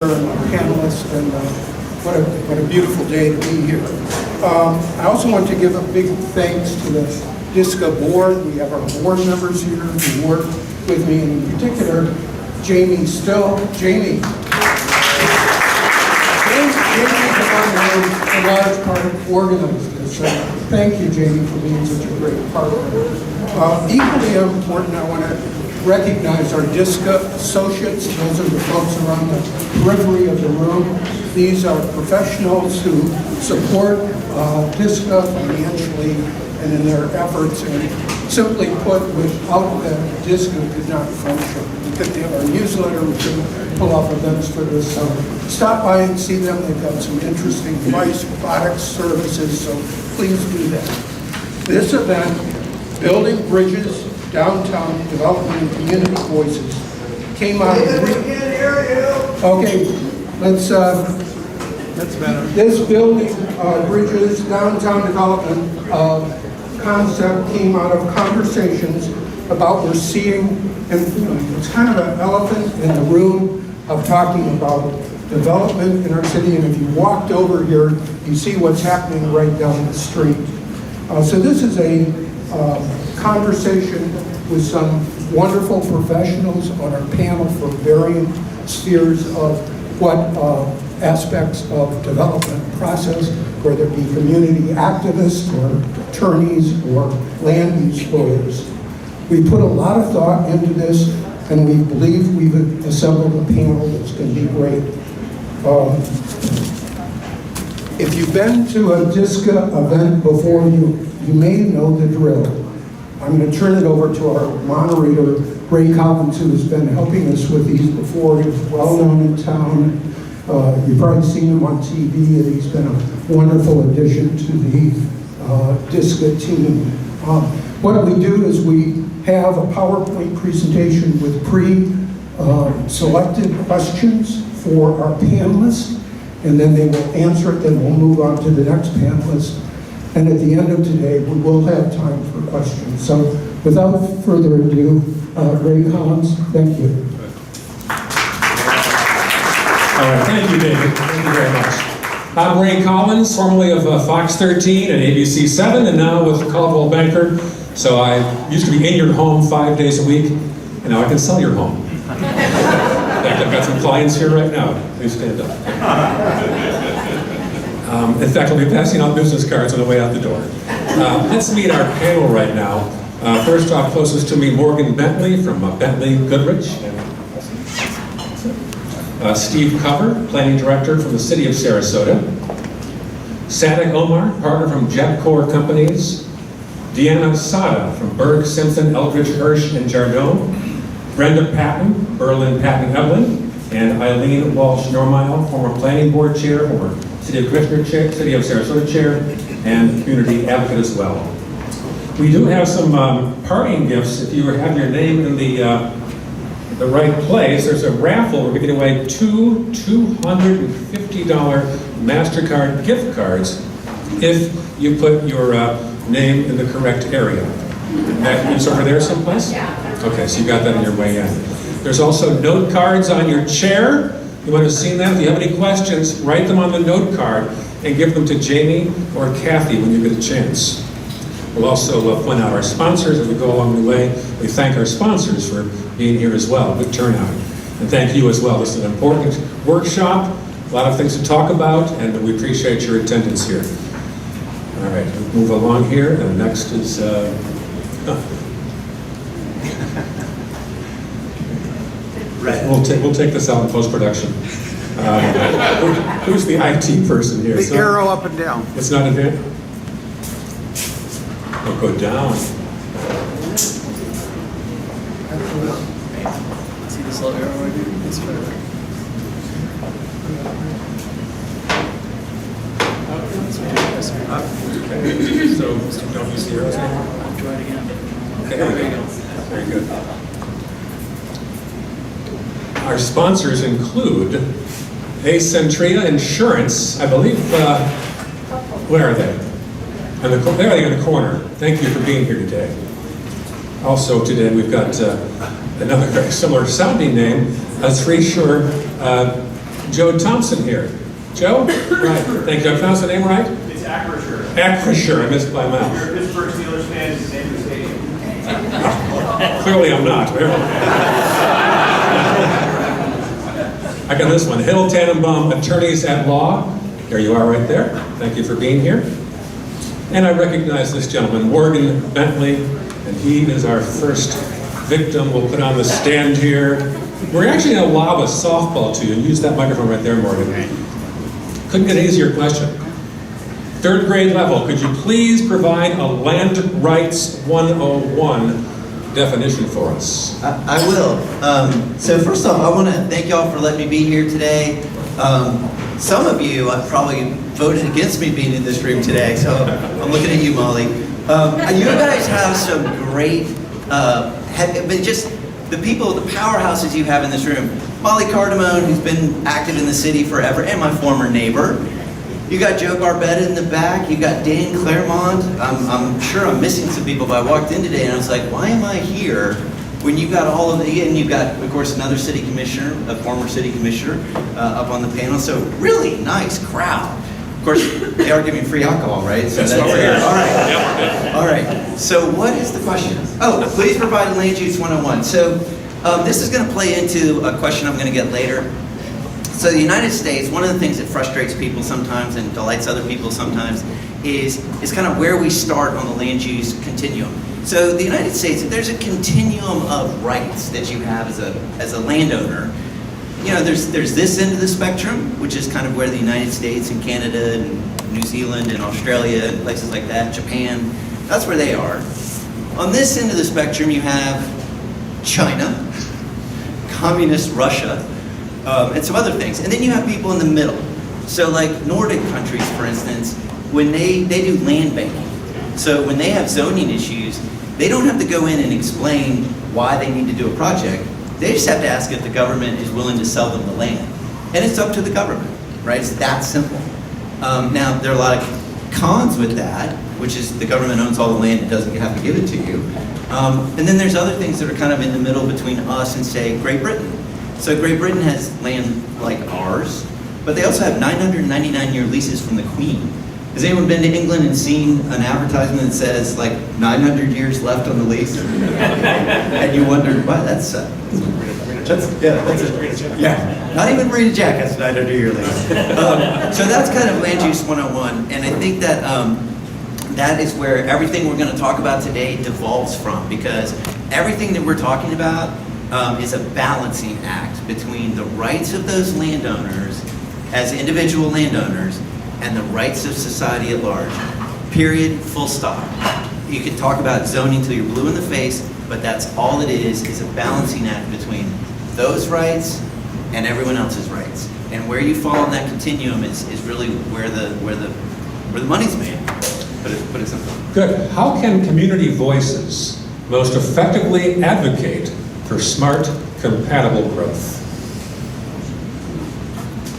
Panelists, and what a beautiful day to be here. I also want to give a big thanks to the DSCA board. We have our board members here who work with me, and in particular, Jamie Still. Jamie is the one who, a large part, organized this. So thank you, Jamie, for being such a great partner. Equally important, I want to recognize our DSCA associates. Those are the folks around the periphery of the room. These are professionals who support DSCA financially and in their efforts. And simply put, without them, DSCA could not function. We couldn't have our newsletter, we couldn't pull off events for this. So stop by and see them. They've got some interesting advice, products, services, so please do that. This event, Building Bridges, Downtown Development and Community Voices, came out of... Okay, let's better. This Building Bridges, Downtown Development concept came out of conversations about we're seeing, and it's kind of an elephant in the room of talking about development in our city, and if you walked over here, you see what's happening right down the street. So this is a conversation with some wonderful professionals on our panel from varying spheres of what aspects of development process, whether it be community activists or attorneys or land use lawyers. We put a lot of thought into this, and we believe we've assembled a panel that's going to be great. If you've been to a DSCA event before, you may know the drill. I'm going to turn it over to our moderator, Ray Collins, who has been helping us with these before. He's well known in town. You've probably seen him on TV, and he's been a wonderful addition to the DSCA team. What we do is we have a PowerPoint presentation with pre-selected questions for our panelists, and then they will answer it, then we'll move on to the next panelist. And at the end of today, we will have time for questions. So without further ado, Ray Collins, thank you. All right, thank you, David. Thank you very much. I'm Ray Collins, formerly of Fox 13 and ABC 7, and now with Caldwell Banker. So I used to be in your home 5 days a week, and now I can sell your home. In fact, I've got some clients here right now. Please stand up. In fact, I'll be passing out business cards on the way out the door. Let's meet our panel right now. First off, closest to me, Morgan Bentley from Bentley Goodrich. Steve Cover, Planning Director from the City of Sarasota. Sada Omar, partner from JetCore Companies. Deanna Sada from Burg, Simpson, Eldredge, Hersh, and Jardome. Brenda Patton, Berlin, Patton, Evelyn. And Eileen Walsh-Normile, former Planning Board Chair, former City of Commissioner Chair, City of Sarasota Chair, and Community Advocate as well. We do have some parting gifts. If you have your name in the right place, there's a raffle. We're giving away two $250 MasterCard gift cards if you put your name in the correct area. It's over there someplace? Yeah. Okay, so you got that on your way in. There's also note cards on your chair. You want to see that? If you have any questions, write them on the note card and give them to Jamie or Kathy when you get a chance. We'll also point out our sponsors as we go along the way. We thank our sponsors for being here as well. Good turnout. And thank you as well. This is an important workshop, a lot of things to talk about, and we appreciate your attendance here. All right, we'll move along here, and next is... Right. We'll take this out in post-production. Who's the IT person here? The arrow up and down. It's not advanced? We'll go down. See this little arrow right here? It's further. Okay. So don't use the arrows anymore? I'll try it again. Okay, there you go. Very good. Our sponsors include Acentria Insurance, I believe, where are they? There they are in the corner. Thank you for being here today. Also today we've got another very similar sounding name, Three Shore Joe Thompson here. Joe? Right. Thank you. I pronounced the name right? It's Acrisure. Acrisure. I missed my If mouth. you're a Pittsburgh Steelers fan, it's the name of the stadium. Clearly I'm not. I got this one. Hill Tannenbaum, Attorneys at Law. There you are right there. Thank you for being here. And I recognize this gentleman, Morgan Bentley, and he is our first victim we'll put on the stand here. We're actually going to lob a softball to you. Use that microphone right there, Morgan. Couldn't get an easier question. Third grade level, could you please provide a Land Rights 101 definition for us? I will. So first off, I want to thank y'all for letting me be here today. Some of you probably voted against me being in this room today, so I'm looking at you, Molly. You guys have some great, but just the people, the powerhouses you have in this room. Molly Cardamone, who's been active in the city forever, and my former neighbor. You got Joe Barbetta in the back. You got Dan Claremont. I'm sure I'm missing some people, but I walked in today and I was like, why am I here when you got all of the, and you've got, of course, another city commissioner, a former city commissioner, up on the panel. So really nice crowd. Of course, they are giving free alcohol, right? So That's what we're here. all right. All right. So what is the question? Oh, please provide land use 101. So this is going to play into a question I'm going to get later. So the United States, one of the things that frustrates people sometimes and delights other people sometimes is kind of where we start on the land use continuum. So the United States, there's a continuum of rights that you have as a landowner. You know, there's this end of the spectrum, which is kind of where the United States and Canada and New Zealand and Australia and places like that, Japan, that's where they are. On this end of the spectrum, you have China, communist Russia, and some other things. And then you have people in the middle. So like Nordic countries, for instance, when they do land banking. So when they have zoning issues, they don't have to go in and explain why they need to do a project. They just have to ask if the government is willing to sell them the land. And it's up to the government, right? It's that simple. Now, there are a lot of cons with that, which is the government owns all the land and doesn't have to give it to you. And then there's other things that are kind of in the middle between us and, say, Great Britain. So Great Britain has land like ours, but they also have 999-year leases from the Queen. Has anyone been to England and seen an advertisement that says like 900 years left on the lease? And you wonder, wow, that's not even Marina Jack has a 900-year lease. So that's kind of land use 101, and I think that that is where everything we're going to talk about today devolves from, because everything that we're talking about is a balancing act between the rights of those landowners as individual landowners and the rights of society at large. Period, full stop. You can talk about zoning till you're blue in the face, but that's all it is a balancing act between those rights and everyone else's rights. And where you fall on that continuum is really where the money's made. Put it simply. Good. How can community voices most effectively advocate for smart, compatible growth?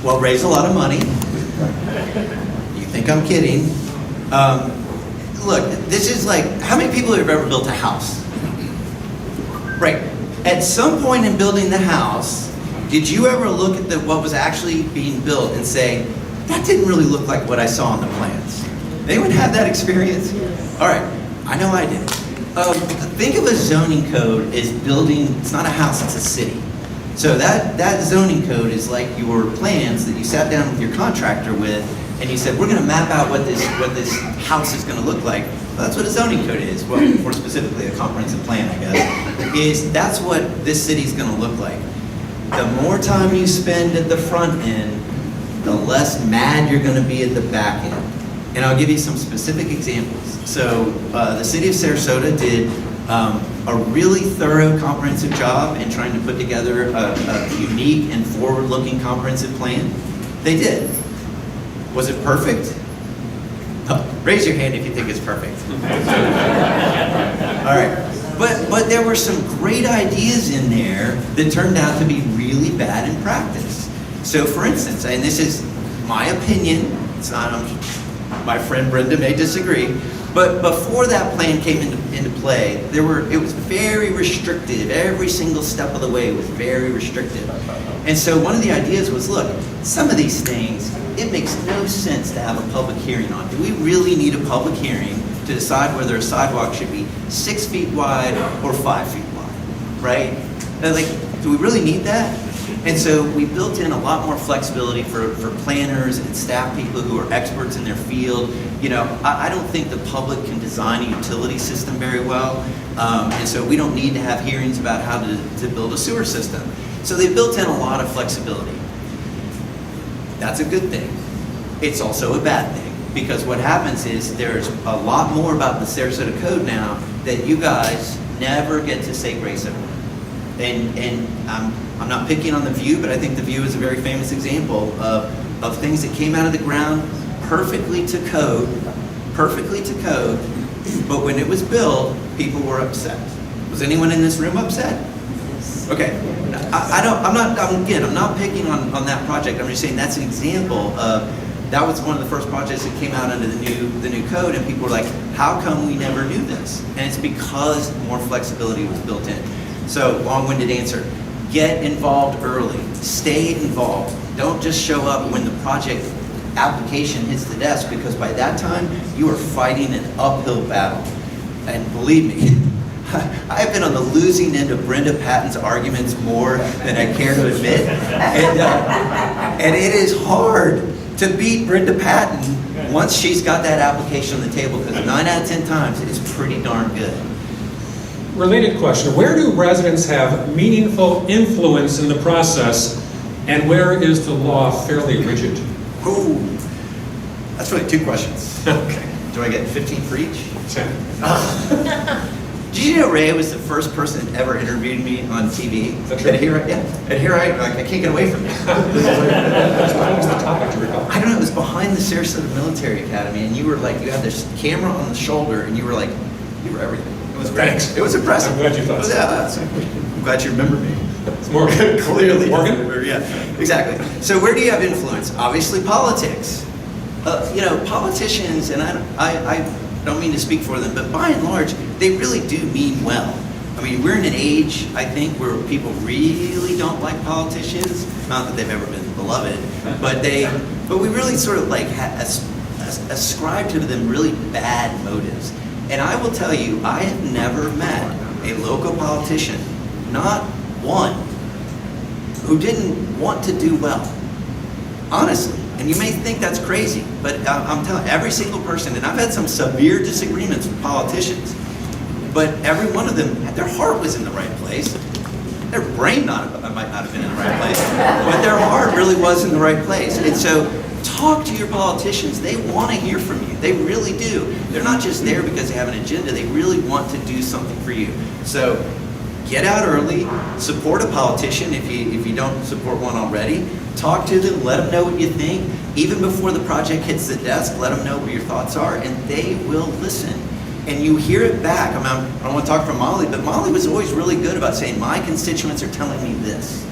Well, raise a lot of money. You think I'm kidding? Look, this is like, how many people have ever built a house? Right. At some point in building the house, did you ever look at what was actually being built and say, that didn't really look like what I saw on the plans? Anyone have that experience? All right, I know I did. Think of a zoning code as building, it's not a house, it's a city. So that zoning code is like your plans that you sat down with your contractor with, and you said, we're going to map out what this house is going to look like. Well, that's what a zoning code is. Well, more specifically, a comprehensive plan, I guess. That's what this city is going to look like. The more time you spend at the front end, the less mad you're going to be at the back end. And I'll give you some specific examples. So the city of Sarasota did a really thorough, comprehensive job in trying to put together a unique and forward-looking comprehensive plan. They did. Was it perfect? Oh, raise your hand if you think it's perfect. All right. But there were some great ideas in there that turned out to be really bad in practice. So for instance, and this is my opinion, it's not, my friend Brenda may disagree, But before that plan came into play, it was very restrictive. Every single step of the way was very restrictive. And so one of the ideas was, look, some of these things, it makes no sense to have a public hearing on. Do we really need a public hearing to decide whether a sidewalk should be 6 feet wide or 5 feet wide, right? And like, do we really need that? And so we built in a lot more flexibility for planners and staff people who are experts in their field. You know, I don't think the public can design a utility system very well, and so we don't need to have hearings about how to build a sewer system. So they built in a lot of flexibility. That's a good thing. It's also a bad thing, because what happens is there's a lot more about the Sarasota Code now that you guys never get to say grace over. And I'm not picking on the View, but I think the View is a very famous example of things that came out of the ground perfectly to code, but when it was built, people were upset. Was anyone in this room upset? Okay. I'm not picking on that project. I'm just saying that's an example of, that was one of the first projects that came out under the new code, and people were like, how come we never knew this? And it's because more flexibility was built in. So, long-winded answer, get involved early, stay involved. Don't just show up when the project application hits the desk, because by that time, you are fighting an uphill battle. And believe me, I've been on the losing end of Brenda Patton's arguments more than I care to admit. And it is hard to beat Brenda Patton once she's got that application on the table, because 9 out of 10 times, it is pretty darn good. Related question, where do residents have meaningful influence in the process, and where is the law fairly rigid? Ooh, that's really 2 questions. Okay. Do I get 15 for each? 10. Did you know Ray was the first person that ever interviewed me on TV? Is that true? And here I can't get away from it. What was the topic, do you recall? I don't know, it was behind the Sarasota Military Academy, and you were like, you had this camera on the shoulder, and you were everything. It was great. Thanks. It was impressive. I'm glad you thought so. Yeah, I'm glad you remember me. It's Morgan. Clearly. Morgan? Yeah, exactly. So where do you have influence? Obviously politics. You know, politicians, and I don't mean to speak for them, but by and large, they really do mean well. I mean, we're in an age, I think, where people really don't like politicians. Not that they've ever been beloved, but we really sort of like ascribe to them really bad motives. And I will tell you, I have never met a local politician, not one, who didn't want to do well. Honestly. And you may think that's crazy, but I'm telling you, every single person, and I've had some severe disagreements with politicians, but every one of them, their heart was in the right place. Their brain might not have been in the right place, but their heart really was in the right place. And so, talk to your politicians. They want to hear from you. They really do. They're not just there because they have an agenda. They really want to do something for you. So, get out early, support a politician if you don't support one already. Talk to them, let them know what you think. Even before the project hits the desk, let them know what your thoughts are, and they will listen. And you hear it back. I don't want to talk for Molly, but Molly was always really good about saying, my constituents are telling me this.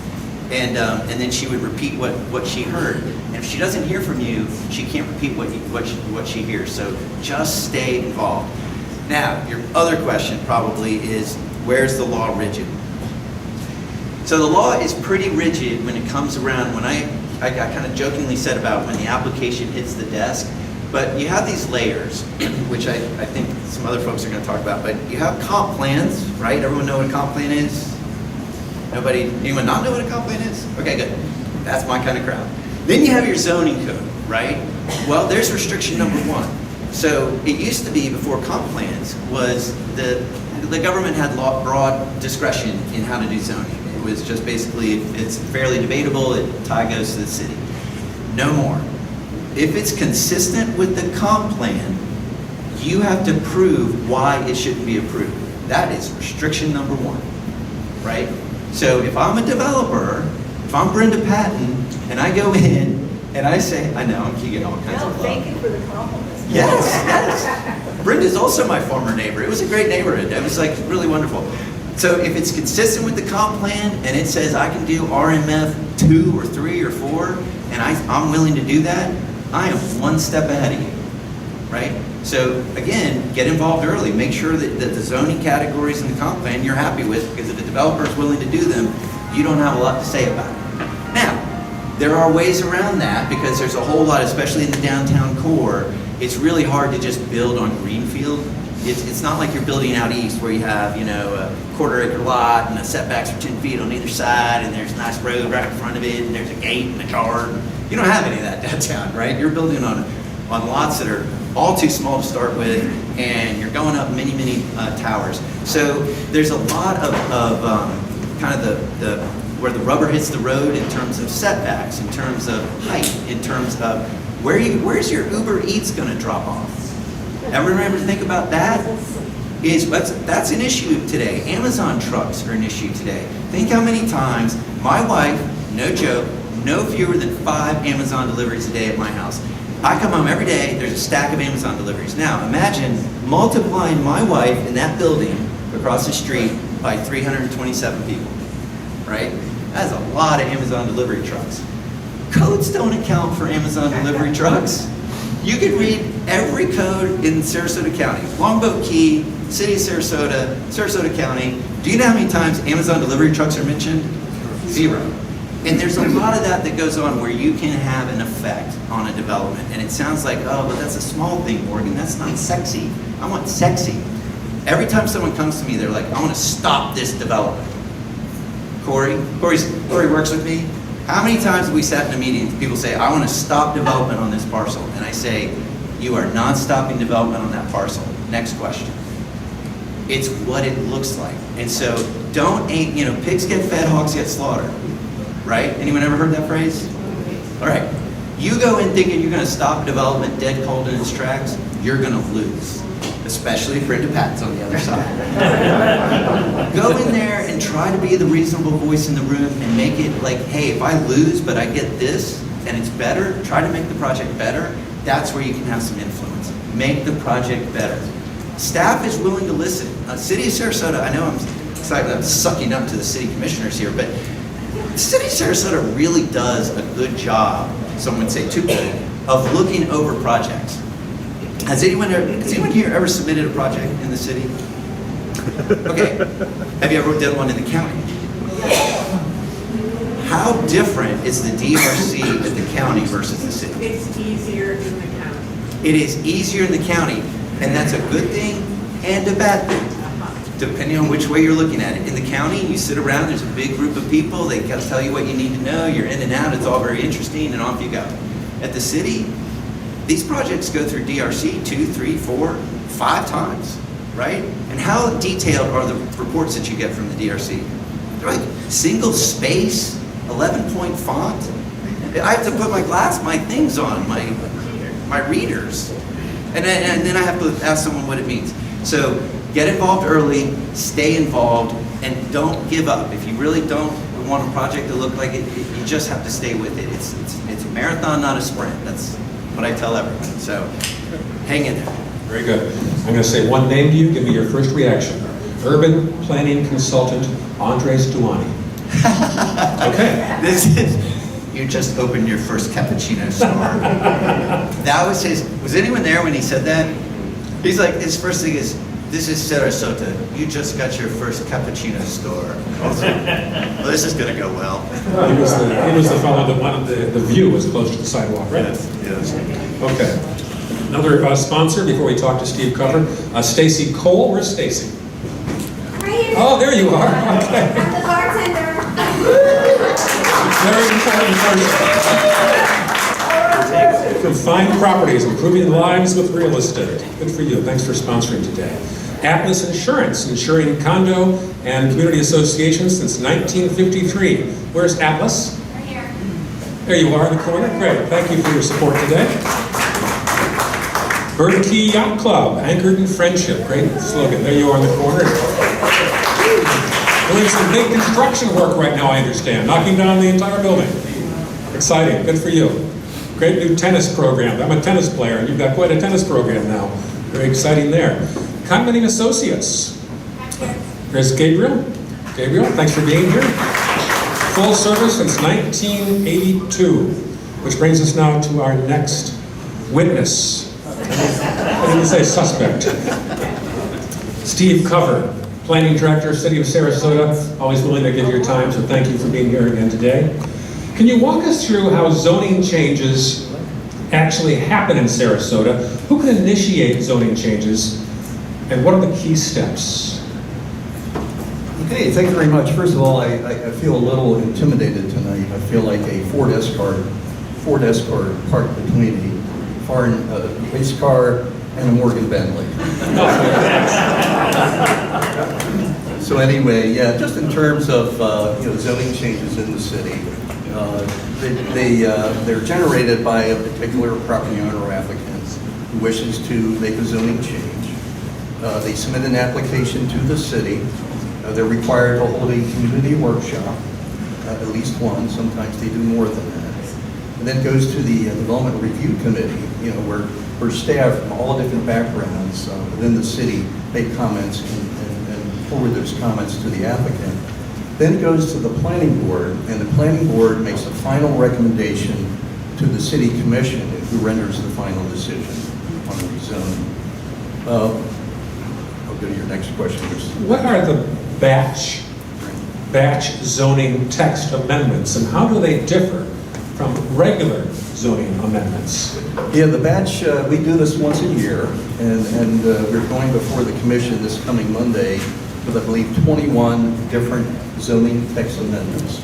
And then she would repeat what she heard. And if she doesn't hear from you, she can't repeat what she hears. So just stay involved. Now, your other question probably is, where's the law rigid? So the law is pretty rigid when it comes around, when I kind of jokingly said about when the application hits the desk, but you have these layers, which I think some other folks are going to talk about, but you have comp plans, right? Everyone know what a comp plan is? Anyone not know what a comp plan is? Okay, good. That's my kind of crowd. Then you have your zoning code, right? Well, there's restriction number 1. So it used to be, before comp plans, was the government had broad discretion in how to do zoning. It was just basically, it's fairly debatable, tie goes to the city. No more. If it's consistent with the comp plan, you have to prove why it shouldn't be approved. That is restriction number 1, right? So if I'm a developer, if I'm Brenda Patton, and I go in and I say, I know, I'm getting all kinds of love. Thank you for the compliments. Yes. Brenda's also my former neighbor. It was a great neighborhood. It was like really wonderful. So if it's consistent with the comp plan and it says I can do RMF 2 or 3 or 4, and I'm willing to do that, I am one step ahead of you. right? So again, get involved early. Make sure that the zoning categories in the comp plan you're happy with, because if the developer is willing to do them, you don't have a lot to say about it. Now, there are ways around that, because there's a whole lot, especially in the downtown core, it's really hard to just build on greenfield. It's not like you're building out east where you have, you know, a quarter-acre lot and the setbacks are 10 feet on either side, and there's a nice road right in front of it, and there's a gate and a yard. You don't have any of that downtown, right? You're building on lots that are all too small to start with, and you're going up many, many towers. So there's a lot of kind of the where the rubber hits the road in terms of setbacks, in terms of height, in terms of where's your Uber Eats going to drop off? Ever remember to think about that? That's an issue today. Amazon trucks are an issue today. Think how many times my wife, no joke, no fewer than 5 Amazon deliveries a day at my house. I come home every day, there's a stack of Amazon deliveries. Now imagine multiplying my wife in that building across the street by 327 people, right? That's a lot of Amazon delivery trucks. Codes don't account for Amazon delivery trucks. You can read every code in Sarasota County. Longboat Key, City of Sarasota, Sarasota County. Do you know how many times Amazon delivery trucks are mentioned? 0. And there's a lot of that goes on where you can have an effect on a development. And it sounds like, oh, but that's a small thing, Morgan. That's not sexy. I want sexy. Every time someone comes to me, they're like, I want to stop this development. Corey works with me. How many times have we sat in a meeting and people say, I want to stop development on this parcel? And I say, you are not stopping development on that parcel. Next question. It's what it looks like. And so pigs get fed, hogs get slaughtered. Right? Anyone ever heard that phrase? All right. You go in thinking you're going to stop development dead cold in its tracks, you're going to lose. Especially if Brenda Patton's on the other side. Go in there and try to be the reasonable voice in the room and make it like, hey, if I lose but I get this and it's better, try to make the project better. That's where you can have some influence. Make the project better. Staff is willing to listen. City of Sarasota, I know I'm excited, I'm sucking up to the city commissioners here, but the City of Sarasota really does a good job, some would say too good, of looking over projects. Has anyone here ever submitted a project in the city? Okay. Have you ever done one in the county? How different is the DRC at the county versus the city? It's easier in the county. It is easier in the county, and that's a good thing and a bad thing, depending on which way you're looking at it. In the county, you sit around, there's a big group of people, they tell you what you need to know, you're in and out, it's all very interesting, and off you go. At the city, these projects go through DRC 2, 3, 4, 5 times, right? And how detailed are the reports that you get from the DRC? They're like single space, 11-point font. I have to put my things on, my readers. And then I have to ask someone what it means. So get involved early, stay involved, and don't give up. If you really don't want a project to look like it, you just have to stay with it. It's a marathon, not a sprint. That's what I tell everyone. So hang in there. Very good. I'm going to say one name to you. Give me your first reaction. Urban planning consultant Andres Duani. Okay. You just opened your first cappuccino store. That was was anyone there when he said that? He's like, his first thing is, this is Sarasota. You just got your first cappuccino store. Well, this is going to go well. He was the fellow that wanted the view was close to the sidewalk, right? Yes. Okay. Another sponsor before we talk to Steve Cover. Stacy Cole. Where's Stacy? Right here. Oh, there you are. Okay. I'm the bartender. Very important person. From Fine Properties, improving lives with real estate. Good for you. Thanks for sponsoring today. Atlas Insurance, insuring condo and community associations since 1953. Where's Atlas? Right here. There you are in the corner. Great. Thank you for your support today. Burg Yacht Club, anchored in friendship. Great slogan. There you are in the corner. Doing some big construction work right now, I understand. Knocking down the entire building. Exciting. Good for you. Great new tennis program. I'm a tennis player, and you've got quite a tennis program now. Very exciting there. Condominium Associates. There's Gabriel. Gabriel, thanks for being here. Full service since 1982, which brings us now to our next witness. I didn't say suspect. Steve Cover, Planning Director, City of Sarasota, always willing to give your time, so thank you for being here again today. Can you walk us through how zoning changes actually happen in Sarasota? Who can initiate zoning changes, and what are the key steps? Okay, thank you very much. First of all, I feel a little intimidated tonight. I feel like a Ford Escort parked between a foreign race car and a Morgan Bentley. So anyway, yeah, just in terms of zoning changes in the city, they're generated by a particular property owner or applicant who wishes to make a zoning change. They submit an application to the city. They're required to hold a community workshop, at least one. Sometimes they do more than that. And then it goes to the Development Review Committee, where staff from all different backgrounds within the city make comments and forward those comments to the applicant. Then it goes to the Planning Board, and the Planning Board makes a final recommendation to the City Commission, who renders the final decision on the rezoning. I'll go to your next question. What are the batch zoning text amendments, and how do they differ from regular zoning amendments? Yeah, the batch, we do this once a year, and we're going before the commission this coming Monday with, I believe, 21 different zoning text amendments.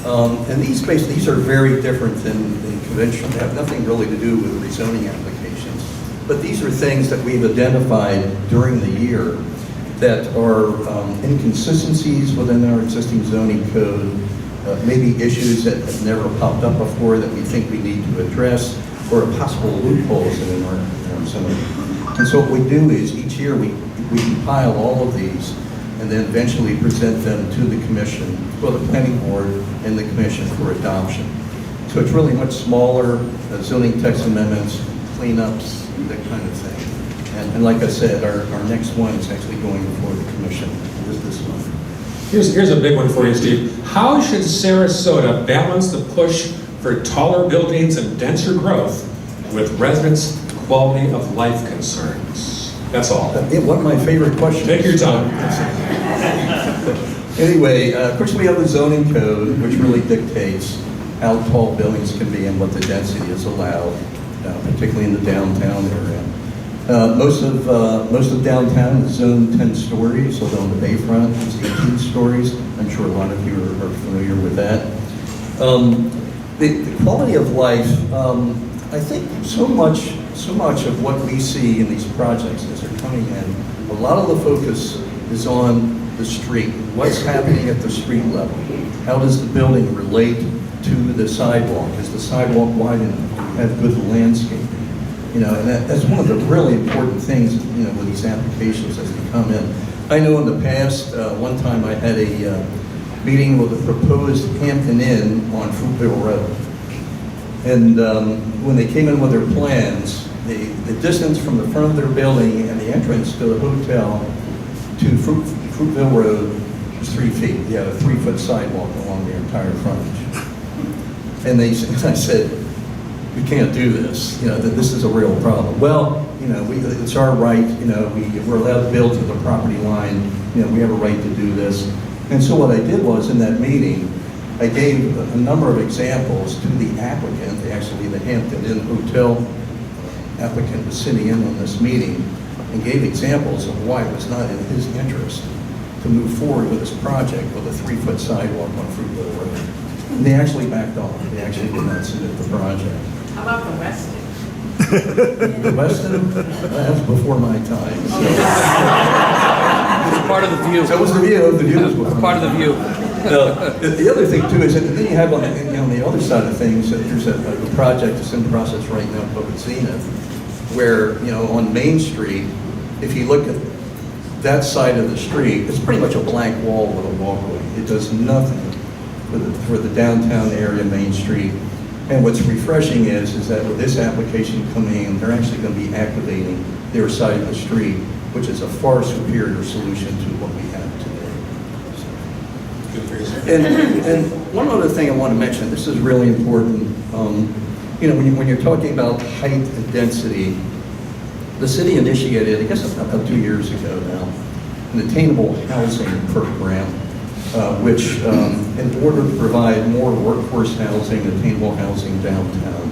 And these are very different than conventional. They have nothing really to do with rezoning applications. But these are things that we've identified during the year that are inconsistencies within our existing zoning code, maybe issues that have never popped up before that we think we need to address, or possible loopholes in our zoning. And so what we do is each year we compile all of these and then eventually present them to the commission, well, the planning board and the commission for adoption. So it's really much smaller zoning text amendments, cleanups, that kind of thing. And like I said, our next one is actually going before the commission this month. Here's a big one for you, Steve. How should Sarasota balance the push for taller buildings and denser growth with residents' quality of life concerns? That's all. One of my favorite questions. Take your time. Anyway, of course we have the zoning code, which really dictates how tall buildings can be and what the density is allowed, particularly in the downtown area. Most of downtown is zoned 10 stories, although on the bayfront it's 18 stories. I'm sure a lot of you are familiar with that. The quality of life, I think so much of what we see in these projects as they're coming in, a lot of the focus is on the street. What's happening at the street level? How does the building relate to the sidewalk? Is the sidewalk wide enough? Have good landscaping? And that's one of the really important things, with these applications as they come in. I know in the past, one time I had a meeting with a proposed Hampton Inn on Fruitville Road. And when they came in with their plans, the distance from the front of their building and the entrance to the hotel to Fruitville Road was 3 feet. They had a 3-foot sidewalk along the entire frontage. And I said, we can't do this, that this is a real problem. Well, it's our right, we're allowed to build to the property line, we have a right to do this. And so what I did was, in that meeting, I gave a number of examples to the applicant. Actually, the Hampton Inn Hotel applicant was sitting in on this meeting and gave examples of why it was not in his interest to move forward with this project with a 3-foot sidewalk on Fruitville Road. And they actually backed off. They actually did not submit the project. How about the Westin? The Westin, that's before my time. So. It's part of the view. So it was the view. The view was before Part of the view. The other thing too is that then you have on the other side of things, there's a project that's in process right now called Zenith, where on Main Street, if you look at that side of the street, it's pretty much a blank wall with a walkway. It does nothing for the downtown area, Main Street. And what's refreshing is that with this application coming in, they're actually going to be activating their side of the street, which is a far superior solution to what we have today. And one other thing I want to mention, this is really important. When you're talking about height and density, The city initiated, I guess about 2 years ago now, an attainable housing program, which in order to provide more workforce housing, attainable housing downtown,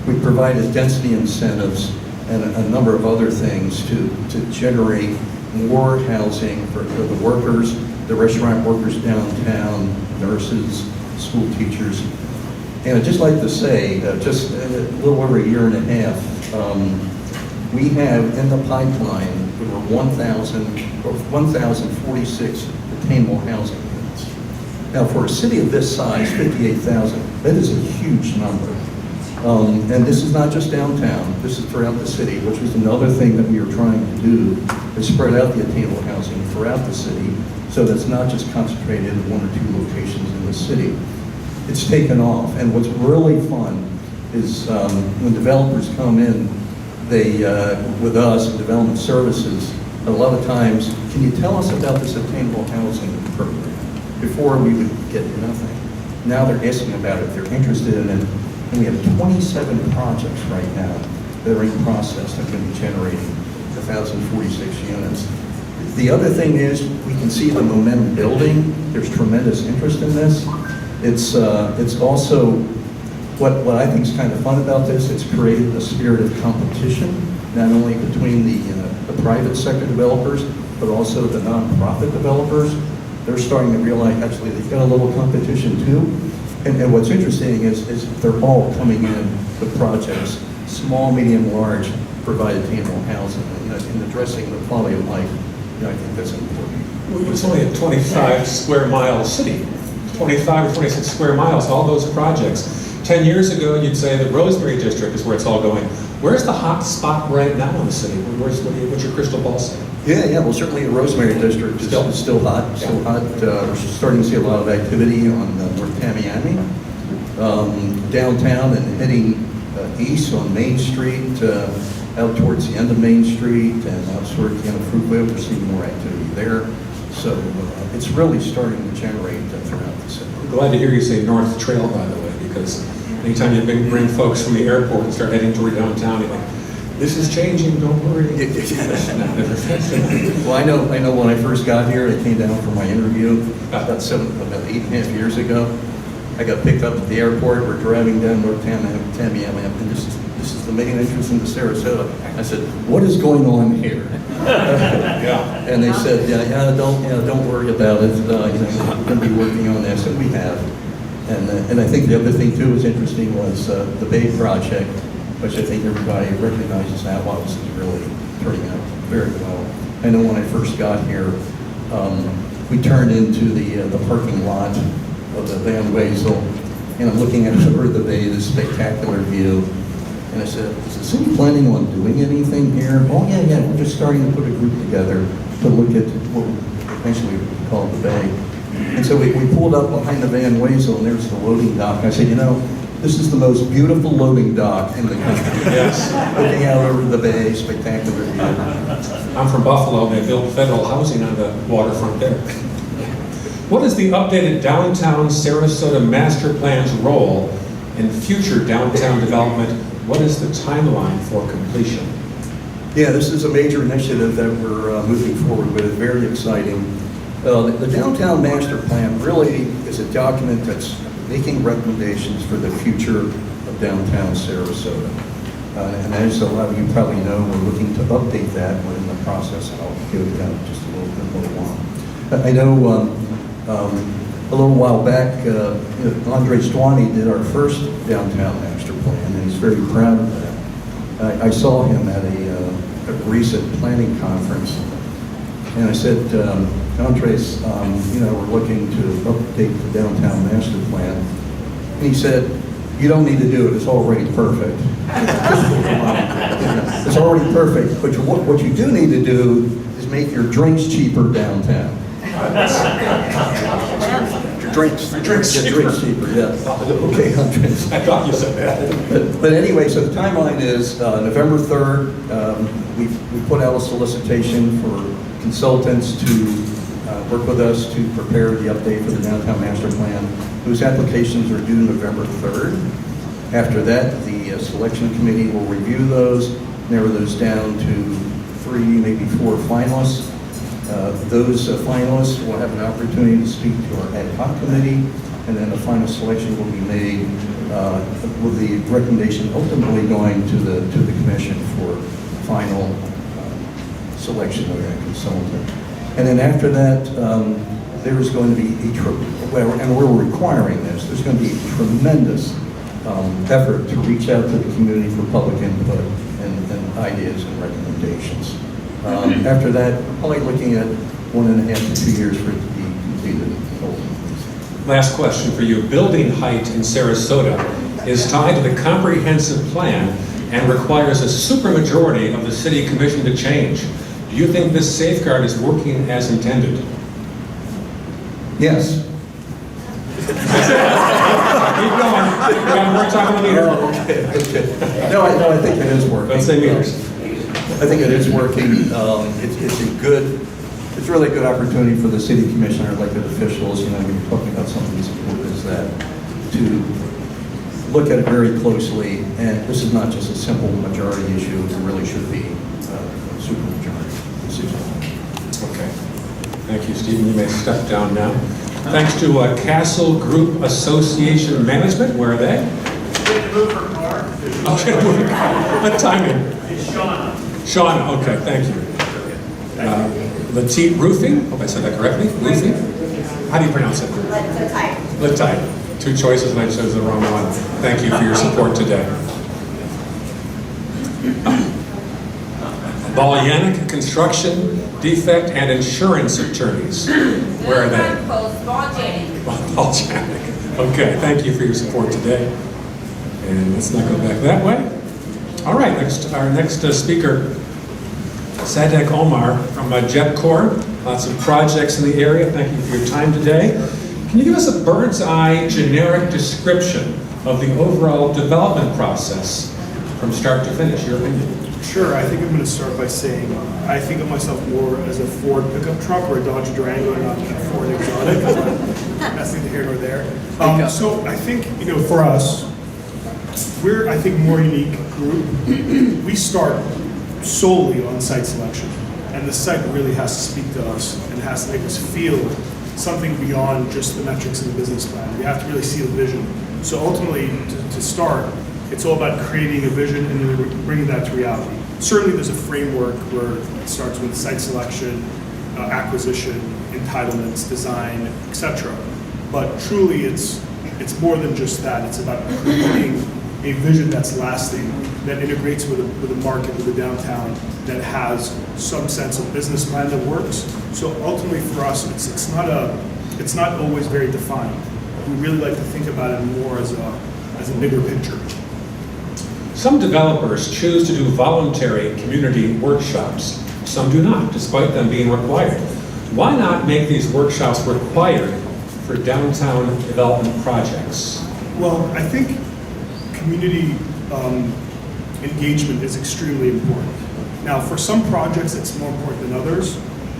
we provided density incentives and a number of other things to generate more housing for the workers, the restaurant workers downtown, nurses, school teachers. And I'd just like to say, just a little over a year and a half, we have in the pipeline over 1,046 attainable housing units. Now, for a city of this size, 58,000, that is a huge number. And this is not just downtown, this is throughout the city, which was another thing that we were trying to do, is spread out the attainable housing throughout the city, so that it's not just concentrated in 1 or 2 locations in the city. It's taken off, and what's really fun is when developers come in, they, with us, in development services, a lot of times, can you tell us about this attainable housing program? Before we would get nothing. Now they're asking about it, they're interested in it, and we have 27 projects right now that are in process that are going to be generating 1,046 units. The other thing is, we can see the momentum building. There's tremendous interest in this. It's also, what I think is kind of fun about this, it's created a spirit of competition, not only between the private sector developers, but also the nonprofit developers. They're starting to realize, actually, they've got a little competition too. And what's interesting is they're all coming in with projects, small, medium, large, provide attainable housing, in addressing the quality of life. I think that's important. Well, it's only a 25 square mile city, 25 or 26 square miles, all those projects. 10 years ago, you'd say the Rosemary District is where it's all going. Where's the hot spot right now in the city? What's your crystal ball say? Yeah, well, certainly the Rosemary District is still hot. We're starting to see a lot of activity on North Tamiami. Downtown and heading east on Main Street, out towards the end of Main Street, and out towards the end of Fruitvale, we're seeing more activity there. So it's really starting to generate throughout the city. I'm glad to hear you say North Trail, by the way, because anytime you bring folks from the airport and start heading toward downtown, you're like, this is changing, don't worry. Well, I know when I first got here, I came down for my interview about 8.5 years ago. I got picked up at the airport, we're driving down North Tamiami, and this is the main entrance into Sarasota. I said, what is going on here? Yeah. And they said, don't worry about it, we're going to be working on this, and we have. And I think the other thing too was interesting was the Bay project, which I think everybody recognizes now. Wow, this is really turning out very well. I know when I first got here, we turned into the parking lot of the Van Wezel, and I'm looking at over the bay, this spectacular view. And I said, is the city planning on doing anything here? Oh yeah, we're just starting to put a group together to look at what eventually we call the bay. And so we pulled up behind the Van Wezel, and there's the loading dock. I said, this is the most beautiful loading dock in the country. Yes. Looking out over the bay, spectacular view. I'm from Buffalo, and they built federal housing on the waterfront there. What is the updated Downtown Sarasota Master Plan's role in future downtown development? What is the timeline for completion? Yeah, this is a major initiative that we're moving forward with. Very exciting. The Downtown Master Plan really is a document that's making recommendations for the future of downtown Sarasota. And as a lot of you probably know, we're looking to update that. We're in the process, and I'll give it down just a little while. I know a little while back, Andre Stwani did our first downtown master plan, and he's very proud of that. I saw him at a recent planning conference, and I said, Andres, we're looking to update the downtown master plan. And he said, you don't need to do it, it's already perfect. It's already perfect, but what you do need to do is make your drinks cheaper downtown. Drinks cheaper, yeah. Okay, Andres. I thought you said that. But anyway, so the timeline is November 3rd. We put out a solicitation for consultants to work with us to prepare the update for the downtown master plan, whose applications are due November 3rd. After that, the selection committee will review those, narrow those down to 3, maybe 4 finalists. Those finalists will have an opportunity to speak to our ad hoc committee, and then the final selection will be made with the recommendation ultimately going to the commission for final selection of a consultant. And then after that, there is going to be and we're requiring this, there's going to be a tremendous effort to reach out to the community for public input and ideas and recommendations. After that, probably looking at 1.5 to 2 years for it to be completed. Last question for you. Building height in Sarasota is tied to the comprehensive plan and requires a supermajority of the city commission to change. Do you think this safeguard is working as intended? Yes. Keep going. We got more time on the meter. Okay. No, I think it is working. Let's say meters. I think it is working. It's really a good opportunity for the city commissioner, elected officials, when you're talking about something as important as that, to look at it very closely. And this is not just a simple majority issue. It really should be a super majority. Okay. Thank you, Stephen. You may step down now. Thanks to Castle Group Association Management. Where are they? Didn't move her car. Okay. What timing? It's Shauna. Shauna, okay, thank you. Latit Roofing, hope I said that correctly. Roofing? How do you pronounce it? Latit. 2 choices and I chose the wrong one. Thank you for your support today. Volcanic Construction, Defect, and Insurance Attorneys. Where are they? Volcanic. Okay, thank you for your support today. And let's not go back that way. All right, our next speaker, Sadek Omar from JetCorp. Lots of projects in the area. Thank you for your time today. Can you give us a bird's eye generic description of the overall development process from start to finish, your opinion? Sure, I think I'm going to start by saying I think of myself more as a Ford pickup truck or a Dodge Durango, not a Ford Exotic. That's neither here nor there. So I think, for us, we're, I think, more unique group. We start solely on site selection, and the site really has to speak to us and has to make us feel something beyond just the metrics in the business plan. We have to really see the vision. So ultimately, to start, it's all about creating a vision and then bringing that to reality. Certainly there's a framework where it starts with site selection, acquisition, entitlements, design, etc. But truly it's more than just that. It's about creating a vision that's lasting, that integrates with a market, with a downtown, that has some sense of business plan that works. So ultimately for us, it's not always very defined. We really like to think about it more as a bigger picture. Some developers choose to do voluntary community workshops. Some do not, despite them being required. Why not make these workshops required for downtown development projects? Well, I think community engagement is extremely important. Now, for some projects, it's more important than others.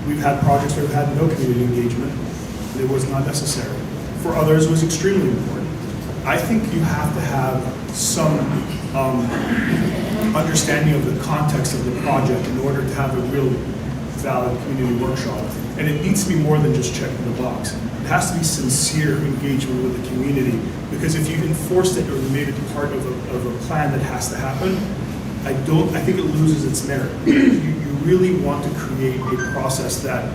We've had projects where we've had no community engagement, and it was not necessary. For others, it was extremely important. I think you have to have some understanding of the context of the project in order to have a real valid community workshop. And it needs to be more than just checking the box. It has to be sincere engagement with the community, because if you enforced it or made it part of a plan that has to happen, I think it loses its merit. You really want to create a process that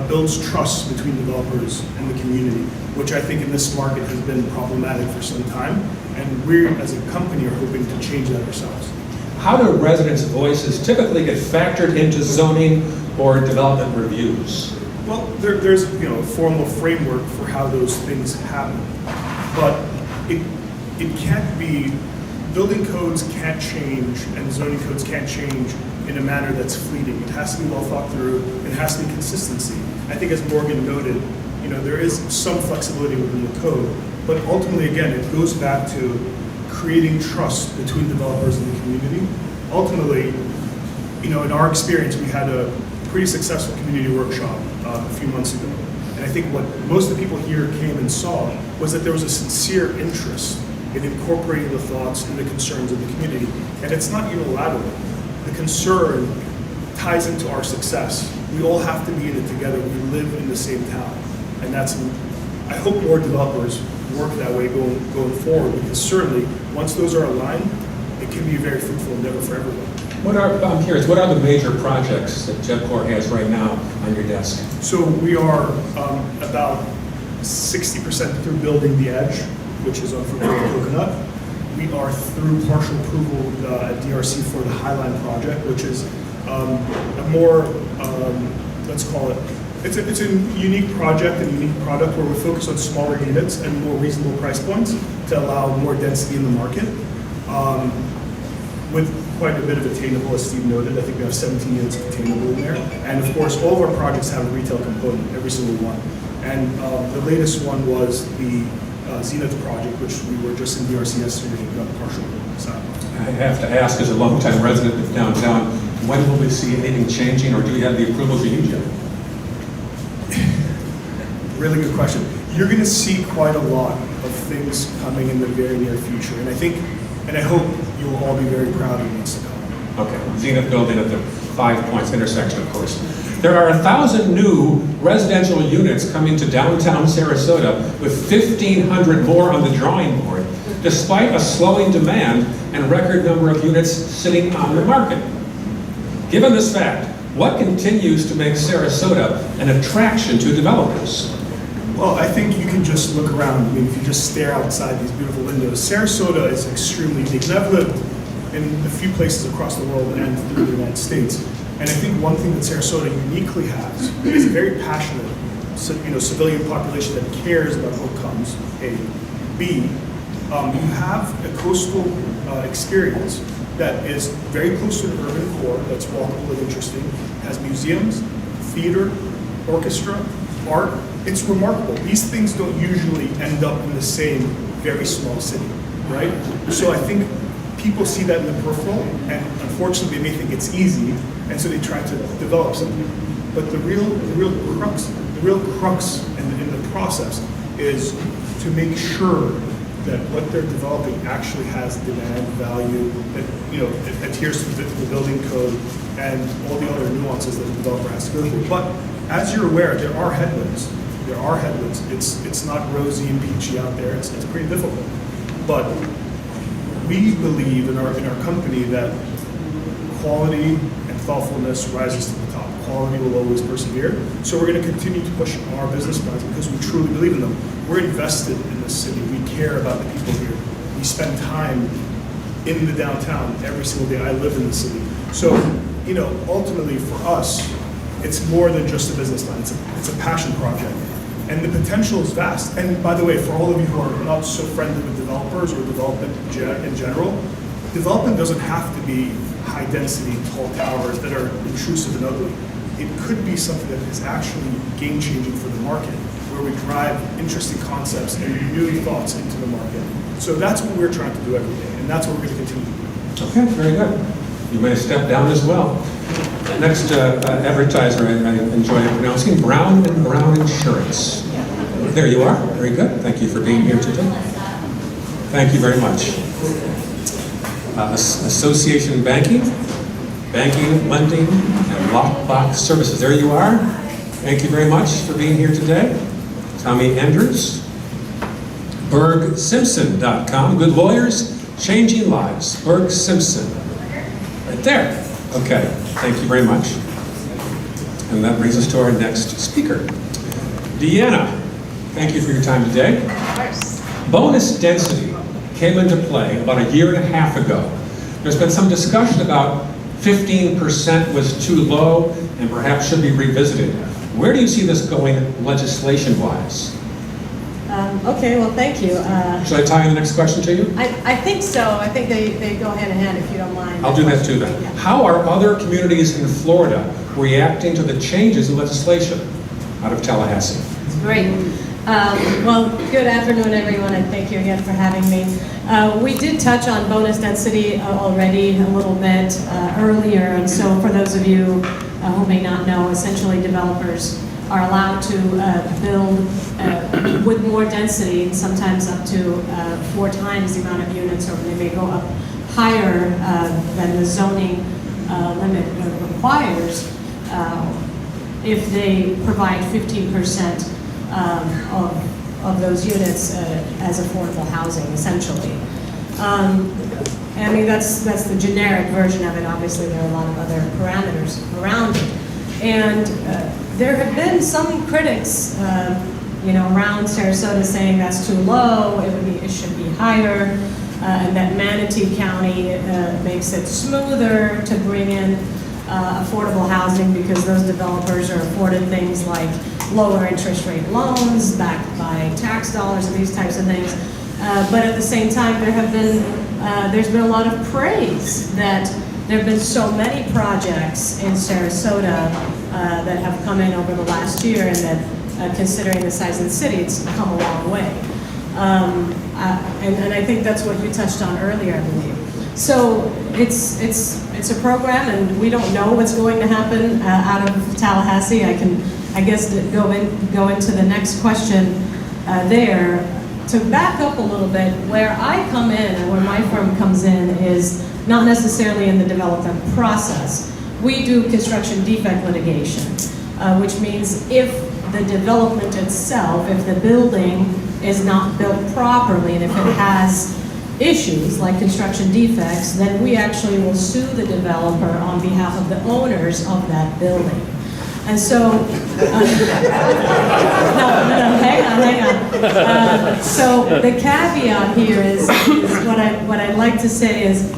builds trust between developers and the community, which I think in this market has been problematic for some time, and we as a company are hoping to change that ourselves. How do residents' voices typically get factored into zoning or development reviews? Well, there's a formal framework for how those things happen, but it can't be. Building codes can't change and zoning codes can't change in a manner that's fleeting. It has to be well thought through. It has to be consistency. I think as Morgan noted, there is some flexibility within the code, but ultimately, again, it goes back to creating trust between developers and the community. Ultimately, in our experience, we had a pretty successful community workshop a few months ago. And I think what most of the people here came and saw was that there was a sincere interest in incorporating the thoughts and the concerns of the community. And it's not unilateral. The concern ties into our success. We all have to be in it together. We live in the same town. And I hope more developers work that way going forward, because certainly, once those are aligned, it can be a very fruitful endeavor for everyone. I'm curious, what are the major projects that JetCorp has right now on your desk? So we are about 60% through building the Edge, which is on Fruit Coconut. We are through partial approval at DRC for the Highline project, which is a more, let's call it, it's a unique project and unique product where we focus on smaller units and more reasonable price points to allow more density in the market. With quite a bit of attainable, as Steve noted. I think we have 17 units of attainable in there. And of course, all of our projects have a retail component, every single one. And the latest one was the Zenith project, which we were just in DRC yesterday and got partial sign. I have to ask, as a longtime resident of downtown, when will we see anything changing, or do you have the approvals you need yet? Really good question. You're going to see quite a lot of things coming in the very near future. And I think, and I hope you'll all be very proud of what's to come. Okay, Zenith building at the 5 Points intersection, of course. There are 1,000 new residential units coming to downtown Sarasota, with 1,500 more on the drawing board, despite a slowing demand and record number of units sitting on the market. Given this fact, what continues to make Sarasota an attraction to developers? Well, I think you can just look around. I mean, if you just stare outside these beautiful windows, Sarasota is extremely unique. And I've lived in a few places across the world and through the United States. And I think one thing that Sarasota uniquely has is a very passionate, civilian population that cares about what comes. A. B. You have a coastal experience that is very close to the urban core, that's walkable and interesting, has museums, theater, orchestra, art. It's remarkable. These things don't usually end up in the same very small city, right? So I think people see that in the peripheral, and unfortunately they may think it's easy, and so they try to develop something. But the real crux in the process is to make sure that what they're developing actually has demand, value, that adheres to the building code and all the other nuances that the developer has to go through. But as you're aware, there are headwinds. It's not rosy and peachy out there. It's pretty difficult. But we believe in our company that quality and thoughtfulness rises to the top. Quality will always persevere. So we're going to continue to push our business plans because we truly believe in them. We're invested in this city. We care about the people here. We spend time in the downtown every single day. I live in the city. So, ultimately for us, it's more than just a business plan. It's a passion project. And the potential is vast. And by the way, for all of you who are not so friendly with developers or development in general, development doesn't have to be high density, tall towers that are intrusive and ugly. It could be something that is actually game changing for the market, where we drive interesting concepts and new thoughts into the market. So that's what we're trying to do every day, and that's what we're going to continue to do. Okay, very good. You may step down as well. Next advertiser I enjoy pronouncing, Brown & Brown Insurance. There you are. Very good. Thank you for being here today. Thank you very much. Association Banking, lending, and lockbox services. There you are. Thank you very much for being here today. Tommy Andrews, BurgSimpson.com. Good lawyers, changing lives. Burg Simpson. Right there. Okay, thank you very much. And that brings us to our next speaker. Deanna, thank you for your time today. Bonus density came into play about a year and a half ago. There's been some discussion about 15% was too low and perhaps should be revisited. Where do you see this going legislation-wise? Okay, well, thank you. Should I tie in the next question to you? I think so. I think they go hand in hand, if you don't mind. I'll do that too then. Yeah. How are other communities in Florida reacting to the changes in legislation out of Tallahassee? Great. Well, good afternoon, everyone, and thank you again for having me. We did touch on bonus density already a little bit earlier, and so for those of you who may not know, essentially developers are allowed to build with more density, sometimes up to 4 times the amount of units, or they may go up higher than the zoning limit requires if they provide 15% of those units as affordable housing, essentially. I mean, that's the generic version of it. Obviously, there are a lot of other parameters around it. And there have been some critics, around Sarasota saying that's too low, it should be higher, and that Manatee County makes it smoother to bring in affordable housing because those developers are afforded things like lower interest rate loans backed by tax dollars and these types of things. But at the same time, there's been a lot of praise that there have been so many projects in Sarasota that have come in over the last year, and that considering the size of the city, it's come a long way. And I think that's what you touched on earlier, I believe. So it's a program, and we don't know what's going to happen out of Tallahassee. I guess go into the next question there. To back up a little bit, where I come in and where my firm comes in is not necessarily in the development process. We do construction defect litigation, which means if the development itself, if the building is not built properly and if it has issues like construction defects, then we actually will sue the developer on behalf of the owners of that building. And so, hang on. So the caveat here is what I'd like to say is,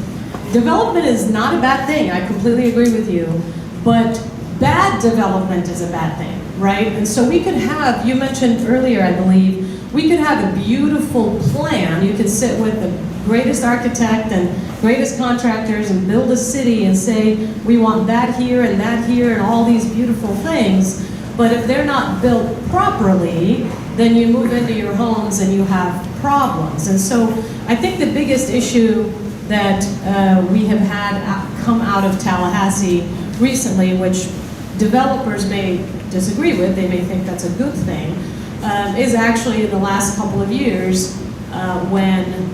development is not a bad thing. I completely agree with you, but bad development is a bad thing, right? And so we could have, you mentioned earlier, I believe, we could have a beautiful plan. You could sit with the greatest architect and greatest contractors and build a city and say, we want that here and all these beautiful things. But if they're not built properly, then you move into your homes and you have problems. And so I think the biggest issue that we have had come out of Tallahassee recently, which developers may disagree with, they may think that's a good thing, is actually in the last couple of years when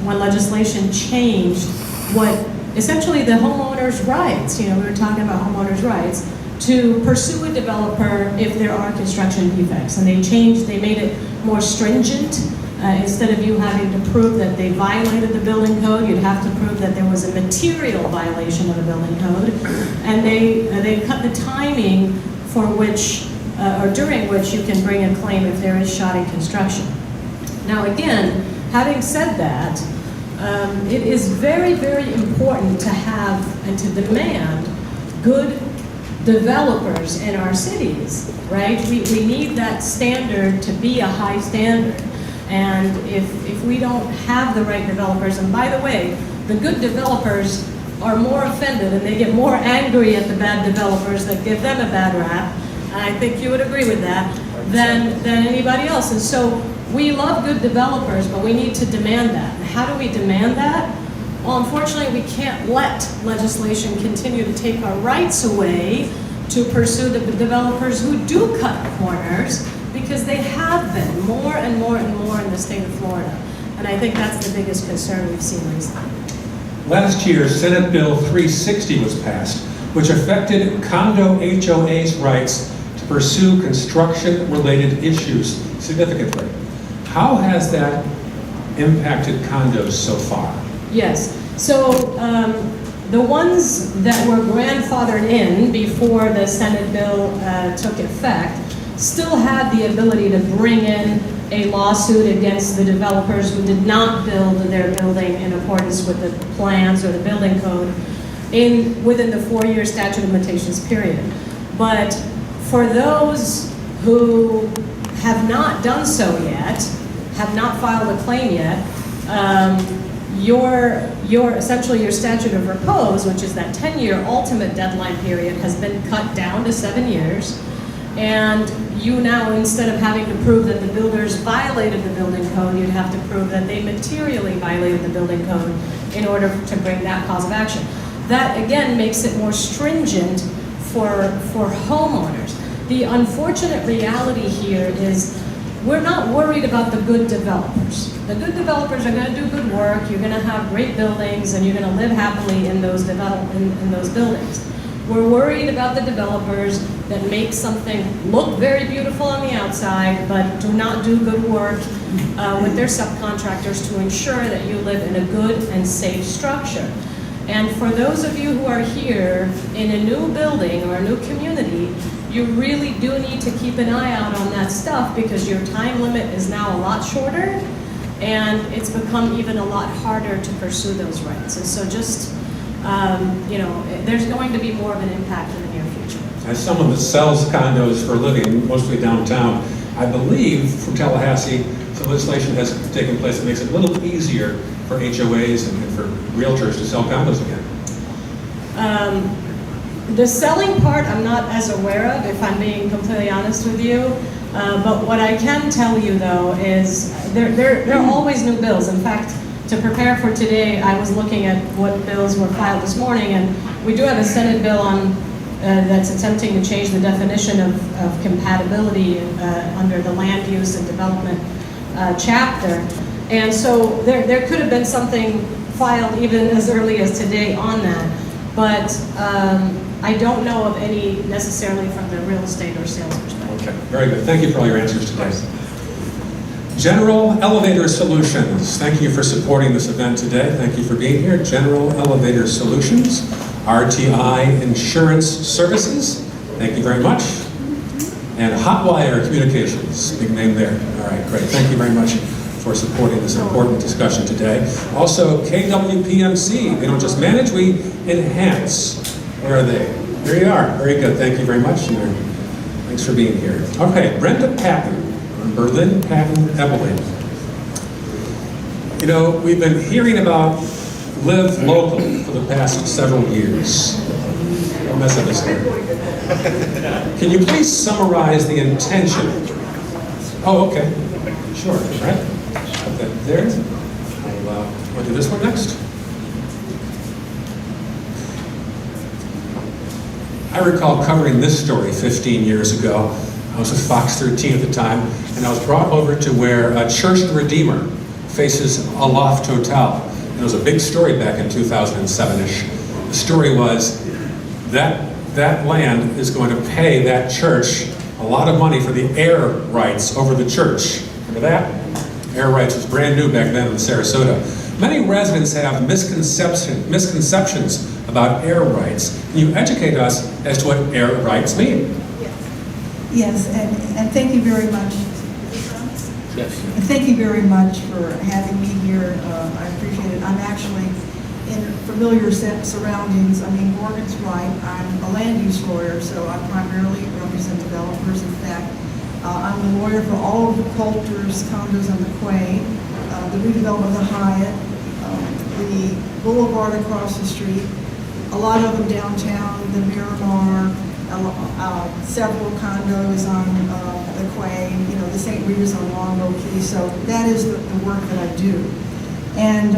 legislation changed what essentially the homeowner's rights, we were talking about homeowners' rights, to pursue a developer if there are construction defects. And they made it more stringent. Instead of you having to prove that they violated the building code, you'd have to prove that there was a material violation of the building code. And they cut the timing for which, or during which you can bring a claim if there is shoddy construction. Now again, having said that, it is very, very important to have and to demand good developers in our cities, right? We need that standard to be a high standard. And if we don't have the right developers, and by the way, the good developers are more offended and they get more angry at the bad developers that give them a bad rap, and I think you would agree with that, than anybody else. And so we love good developers, but we need to demand that. And how do we demand that? Well, unfortunately, we can't let legislation continue to take our rights away to pursue the developers who do cut corners, because they have been more and more and more in the state of Florida. And I think that's the biggest concern we've seen recently. Last year, Senate Bill 360 was passed, which affected condo HOA's rights to pursue construction-related issues significantly. How has that impacted condos so far? Yes. So the ones that were grandfathered in before the Senate bill took effect still had the ability to bring in a lawsuit against the developers who did not build their building in accordance with the plans or the building code within the 4-year statute of limitations period. But for those who have not done so yet, have not filed a claim yet, essentially your statute of repose, which is that 10-year ultimate deadline period, has been cut down to 7 years. And you now, instead of having to prove that the builders violated the building code, you'd have to prove that they materially violated the building code in order to bring that cause of action. That, again, makes it more stringent for homeowners. The unfortunate reality here is we're not worried about the good developers. The good developers are going to do good work, you're going to have great buildings, and you're going to live happily in those in those buildings. We're worried about the developers that make something look very beautiful on the outside, but do not do good work with their subcontractors to ensure that you live in a good and safe structure. And for those of you who are here in a new building or a new community, you really do need to keep an eye out on that stuff, because your time limit is now a lot shorter, and it's become even a lot harder to pursue those rights. And so just, you know, there's going to be more of an impact in the near future. As someone that sells condos for a living, mostly downtown, I believe from Tallahassee, some legislation has taken place that makes it a little easier for HOAs and for realtors to sell condos again. The selling part I'm not as aware of, if I'm being completely honest with you. But what I can tell you though is there are always new bills. In fact, to prepare for today, I was looking at what bills were filed this morning, and we do have a Senate bill on that's attempting to change the definition of compatibility under the land use and development chapter. And so there could have been something filed even as early as today on that. But I don't know of any necessarily from the real estate or sales perspective. Okay, very good. Thank you for all your answers today. General Elevator Solutions. Thank you for supporting this event today. Thank you for being here. General Elevator Solutions. RTI Insurance Services. Thank you very much. And Hotwire Communications. Big name there. All right, great. Thank you very much for supporting this important discussion today. Also, KWPMC. They don't just manage, we enhance. Where are they? Here you are. Very good. Thank you very much. Thanks for being here. Okay, Brenda Patton, Berlin Patton Evelyn. You know, we've been hearing about Live Local for the past several years. Don't mess up this here. Can you please summarize the intention? Oh, okay. Sure, right? Put that there. I'll do this one next. I recall covering this story 15 years ago. I was with Fox 13 at the time, and I was brought over to where Church the Redeemer faces a loft hotel. And it was a big story back in 2007-ish. The story was that land is going to pay that church a lot of money for the air rights over the church. Remember that? Air rights was brand new back then in Sarasota. Many residents have misconceptions about air rights. Can you educate us as to what air rights mean? Yes, and thank you very much. Yes. And thank you very much for having me here. I appreciate it. I'm actually in familiar surroundings. I mean, Morgan's right. I'm a land use lawyer, so I primarily represent developers. In fact, I'm the lawyer for all of the Coulter's condos on the Quay, the redevelopment of the Hyatt, the boulevard across the street, a lot of them downtown, the Miramar, several condos on the Quay, you know, the St. Rita's on Longbow Key. So that is the work that I do. And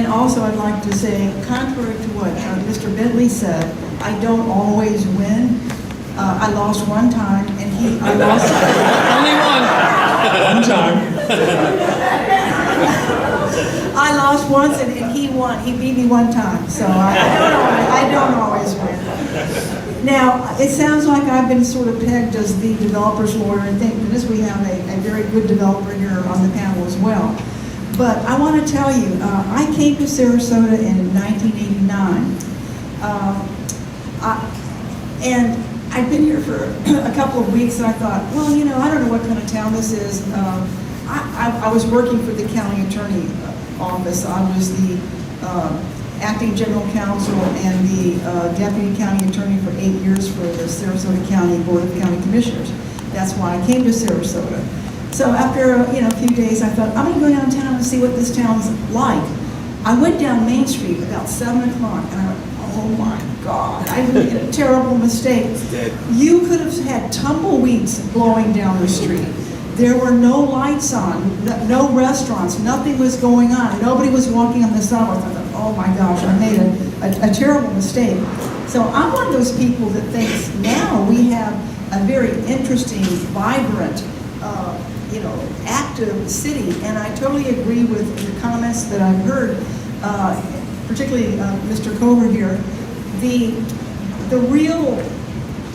also I'd like to say, contrary to what Mr. Bentley said, I don't always win. I lost one time, and I lost. Only one. One time. I lost once, and he won. He beat me one time, so I don't always win. Now, it sounds like I've been sort of pegged as the developer's lawyer, and thank goodness we have a very good developer here on the panel as well. But I want to tell you, I came to Sarasota in 1989, and I'd been here for a couple of weeks, and I thought, well, you know, I don't know what kind of town this is. I was working for the county attorney office. I was the acting general counsel and the deputy county attorney for 8 years for the Sarasota County Board of County Commissioners. That's why I came to Sarasota. So after a few days, I thought, I'm going to go downtown and see what this town's like. I went down Main Street about 7 o'clock, and I went, oh my God, I made a terrible mistake. You could have had tumbleweeds blowing down the street. There were no lights on, no restaurants, nothing was going on. Nobody was walking on the sidewalks. I thought, oh my gosh, I made a terrible mistake. So I'm one of those people that thinks now we have a very interesting, vibrant active city. And I totally agree with the comments that I've heard, particularly Mr. Cover here. The real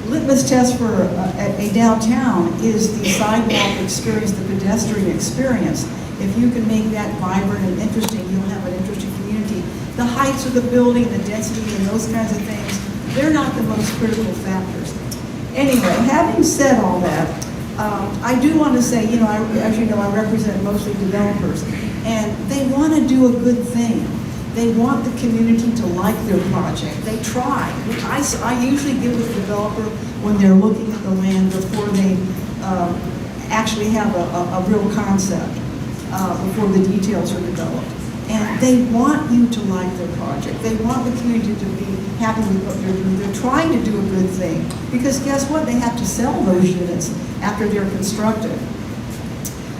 litmus test for a downtown is the sidewalk experience, the pedestrian experience. If you can make that vibrant and interesting, you'll have an interesting community. The heights of the building, the density, and those kinds of things, they're not the most critical factors. Anyway, having said all that, I do want to say, as you know, I represent mostly developers, and they want to do a good thing. They want the community to like their project. They try. I usually give with the developer when they're looking at the land before they actually have a real concept, before the details are developed. And they want you to like their project. They want the community to be happy with what they're doing. They're trying to do a good thing. Because guess what? They have to sell those units after they're constructed.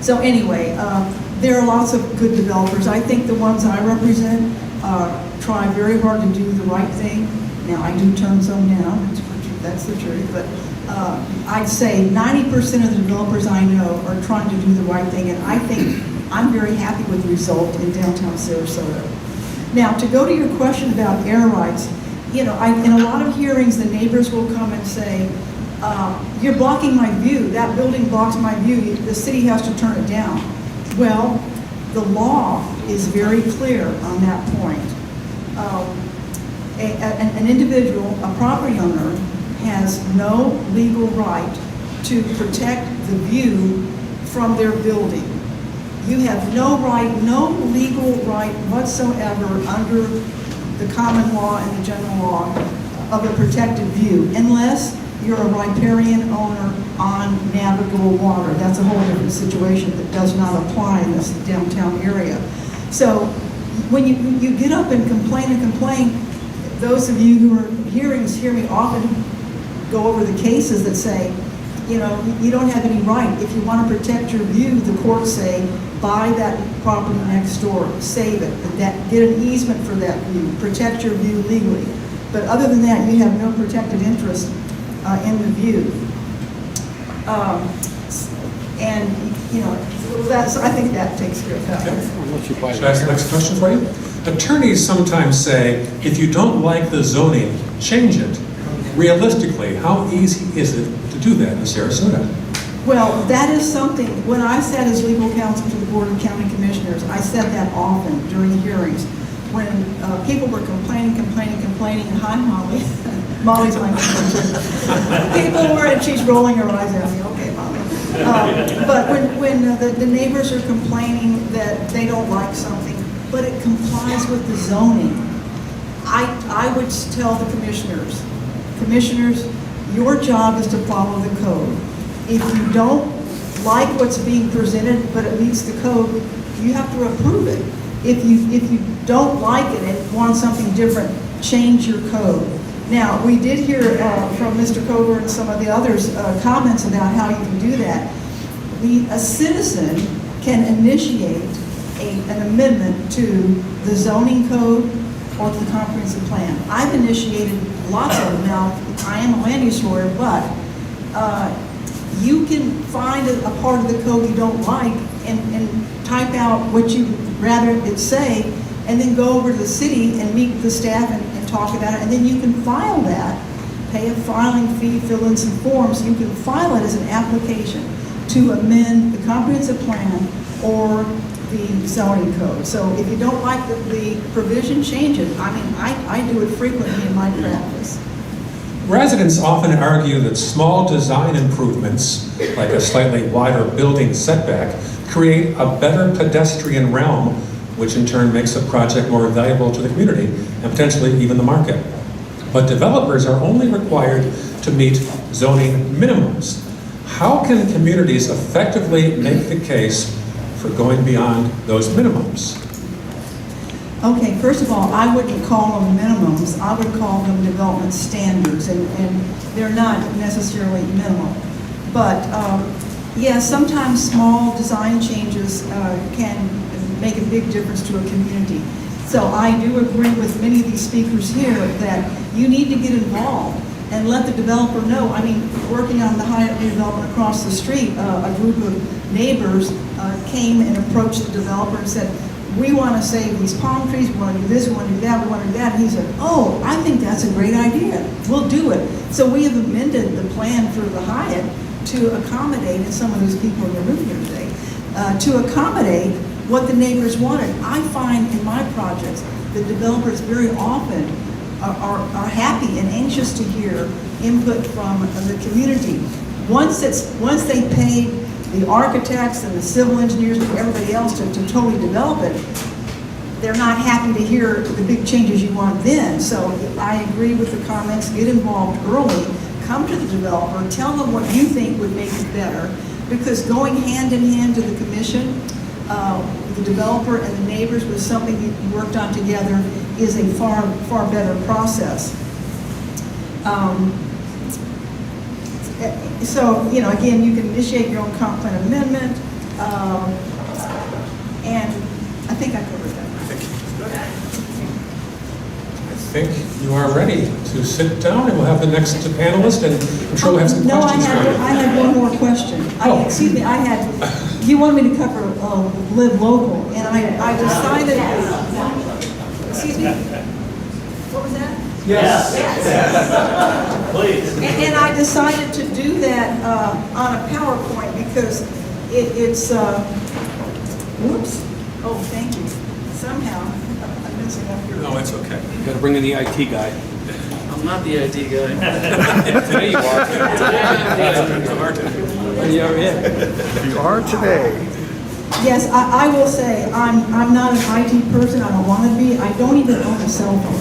So anyway, there are lots of good developers. I think the ones I represent try very hard to do the right thing. Now, I do turn some down, that's the truth, but I'd say 90% of the developers I know are trying to do the right thing, and I think I'm very happy with the result in downtown Sarasota. Now, to go to your question about air rights, in a lot of hearings, the neighbors will come and say, you're blocking my view, that building blocks my view, the city has to turn it down. Well, the law is very clear on that point. An individual, a property owner, has no legal right to protect the view from their building. You have no right, no legal right whatsoever under the common law and the general law of a protected view, unless you're a riparian owner on navigable water. That's a whole different situation that does not apply in this downtown area. So when you get up and complain, those of you who are hearings hear me often go over the cases that say, you don't have any right. If you want to protect your view, the courts say, buy that property next door, save it, get an easement for that view, protect your view legally. But other than that, you have no protected interest in the view. I think that takes care of that. Should I ask the next question for you? Attorneys sometimes say, if you don't like the zoning, change it. Realistically, how easy is it to do that in Sarasota? Well, that is something, when I sat as legal counsel to the Board of County Commissioners, I said that often during hearings. When people were complaining, and hi, Molly. Molly's my name. People were, and she's rolling her eyes at me, okay, Molly. But when the neighbors are complaining that they don't like something, but it complies with the zoning, I would tell the commissioners, your job is to follow the code. If you don't like what's being presented, but it meets the code, you have to approve it. If you don't like it and want something different, change your code. Now, we did hear from Mr. Cover and some of the others comments about how you can do that. A citizen can initiate an amendment to the zoning code or to the comprehensive plan. I've initiated lots of them. Now, I am a land use lawyer, but you can find a part of the code you don't like and type out what you'd rather it say, and then go over to the city and meet with the staff and talk about it, and then you can file that, pay a filing fee, fill in some forms, you can file it as an application to amend the comprehensive plan or the zoning code. So if you don't like the provision, change it. I mean, I do it frequently in my practice. Residents often argue that small design improvements, like a slightly wider building setback, create a better pedestrian realm, which in turn makes a project more valuable to the community and potentially even the market. But developers are only required to meet zoning minimums. How can communities effectively make the case for going beyond those minimums? Okay, first of all, I wouldn't call them minimums. I would call them development standards, and they're not necessarily minimal. But yeah, sometimes small design changes can make a big difference to a community. So I do agree with many of these speakers here that you need to get involved. and let the developer know. I mean, working on the Hyatt redevelopment across the street, a group of neighbors came and approached the developer and said, we want to save these palm trees, we want to do this, we want to do that, we want to do that. And he said, oh, I think that's a great idea. We'll do it. So we have amended the plan for the Hyatt to accommodate, and some of those people in the room here today, to accommodate what the neighbors wanted. I find in my projects, the developers very often are happy and anxious to hear input from the community. Once they pay the architects and the civil engineers and everybody else to totally develop it, they're not happy to hear the big changes you want then. So I agree with the comments, get involved early, come to the developer, tell them what you think would make it better, because going hand in hand to the commission, the developer and the neighbors with something that you worked on together is a far better process. So, you know, again, you can initiate your own comp plan amendment, and I think I covered that. I think you are ready to sit down, and we'll have the next panelist, and I'm sure we'll have some No, questions for you. I had one more question. Oh. Excuse me, you wanted me to cover live local, and I decided, excuse me, what was that? Yes. Please. And I decided to do that on a PowerPoint because it's, whoops, oh, thank you. Somehow, I'm messing up here. No, it's okay. You gotta bring in the IT guy. I'm not the IT guy. Today you are. You are today. Yes, I will say, I'm not an IT person, I don't want to be, I don't even own a cell phone.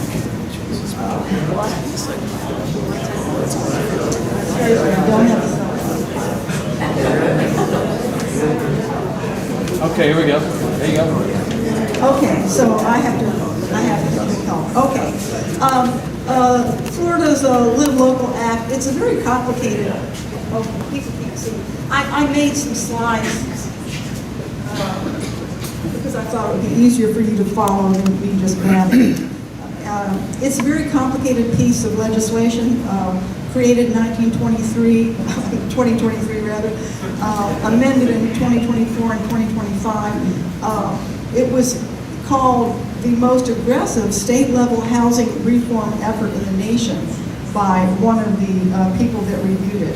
Seriously, I don't have a cell phone. Okay, here we go. There you go. Okay, so I have to help. Okay. Florida's Live Local Act, it's a very complicated, oh, people can't see. I made some slides because I thought it would be easier for you to follow than me just grabbing. It's a very complicated piece of legislation created in 1923, 2023 rather, amended in 2024 and 2025. It was called the most aggressive state-level housing reform effort in the nation by one of the people that reviewed it.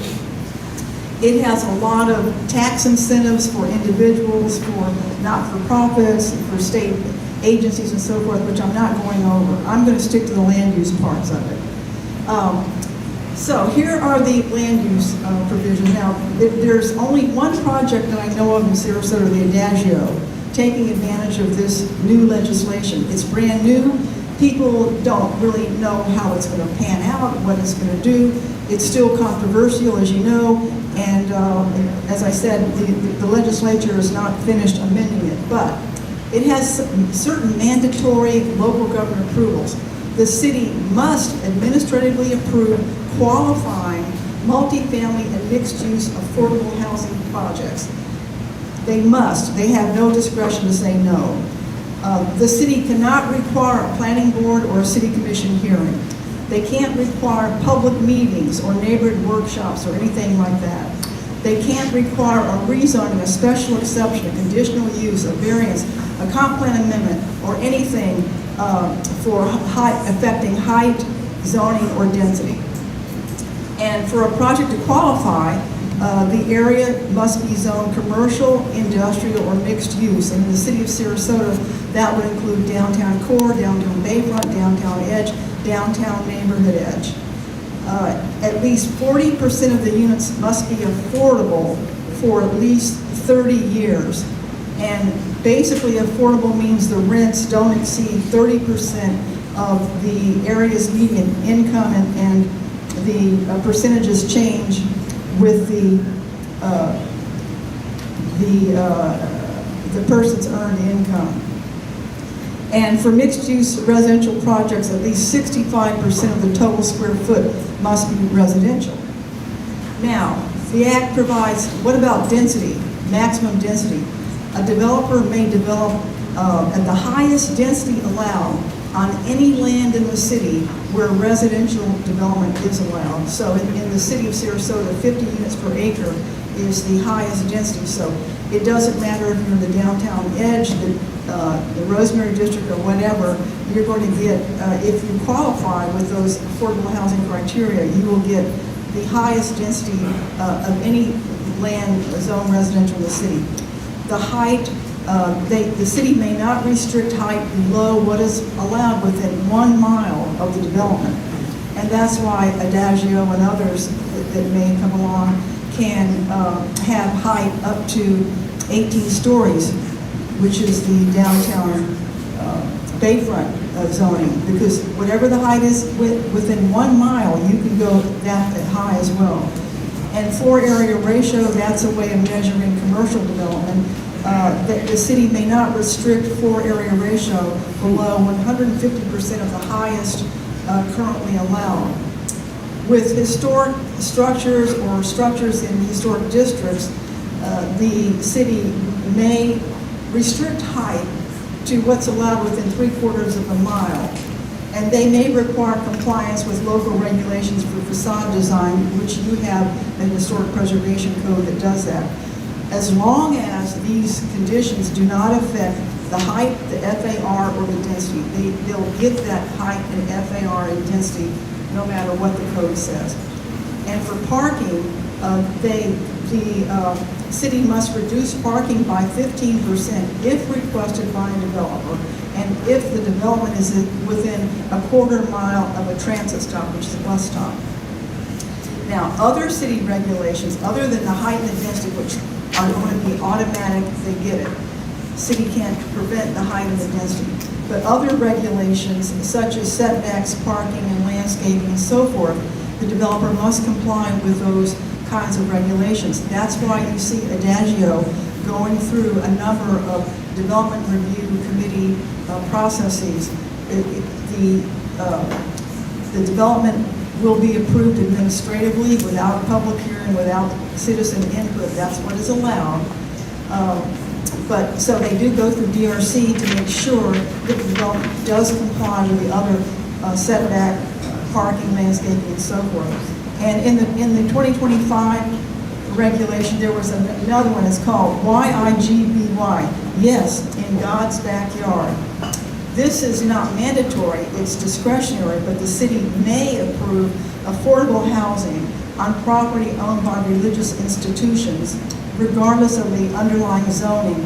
It has a lot of tax incentives for individuals, for not-for-profits, for state agencies and so forth, which I'm not going over. I'm going to stick to the land use parts of it. So here are the land use provisions. Now, there's only one project that I know of in Sarasota, the Adagio, taking advantage of this new legislation. It's brand new. People don't really know how it's going to pan out, what it's going to do. It's still controversial, as you know, and as I said, the legislature is not finished amending it, but it has certain mandatory local government approvals. The city must administratively approve qualifying multifamily and mixed-use affordable housing projects. They must. They have no discretion to say no. The city cannot require a planning board or a city commission hearing. They can't require public meetings or neighborhood workshops or anything like that. They can't require a rezoning, a special exception, a conditional use, a variance, a comp plan amendment, or anything for affecting height, zoning, or density. And for a project to qualify, the area must be zoned commercial, industrial, or mixed use. And in the city of Sarasota, that would include downtown core, downtown bayfront, downtown edge, downtown neighborhood edge. At least 40% of the units must be affordable for at least 30 years. And basically affordable means the rents don't exceed 30% of the area's median income, and the percentages change with the person's earned income. And for mixed-use residential projects, at least 65% of the total square foot must be residential. Now, the Act provides, what about density, maximum density? A developer may develop at the highest density allowed on any land in the city where residential development is allowed. So in the city of Sarasota, 50 units per acre is the highest density. So it doesn't matter if you're in the downtown edge, the Rosemary district or whatever, you're going to get, if you qualify with those affordable housing criteria, you will get the highest density of any land zone residential in the city. The height, the city may not restrict height below what is allowed within 1 mile of the development. And that's why Adagio and others that may come along can have height up to 18 stories, which is the downtown bayfront zoning, because whatever the height is within 1 mile, you can go that high as well. And floor area ratio, that's a way of measuring commercial development. The city may not restrict floor area ratio below 150% of the highest currently allowed. With historic structures or structures in historic districts, the city may restrict height to what's allowed within 3/4 of a mile. And they may require compliance with local regulations for facade design, which you have an historic preservation code that does that. As long as these conditions do not affect the height, the FAR, or the density, they'll get that height and FAR and density no matter what the code says. And for parking, the city must reduce parking by 15% if requested by a developer, and if the development is within 1/4 mile of a transit stop, which is a bus stop. Now, other city regulations, other than the height and the density, which are going to be automatic, they get it. City can't prevent the height and the density. But other regulations, such as setbacks, parking, and landscaping, and so forth, the developer must comply with those kinds of regulations. That's why you see Adagio going through a number of development review committee processes. The development will be approved administratively without a public hearing, without citizen input. That's what is allowed. But so they do go through DRC to make sure that the development does comply with the other setback, parking, landscaping, and so forth. And in the 2025 regulation, there was another one. It's called YIGBY. Yes, in God's backyard. This is not mandatory, it's discretionary, but the city may approve affordable housing on property owned by religious institutions, regardless of the underlying zoning,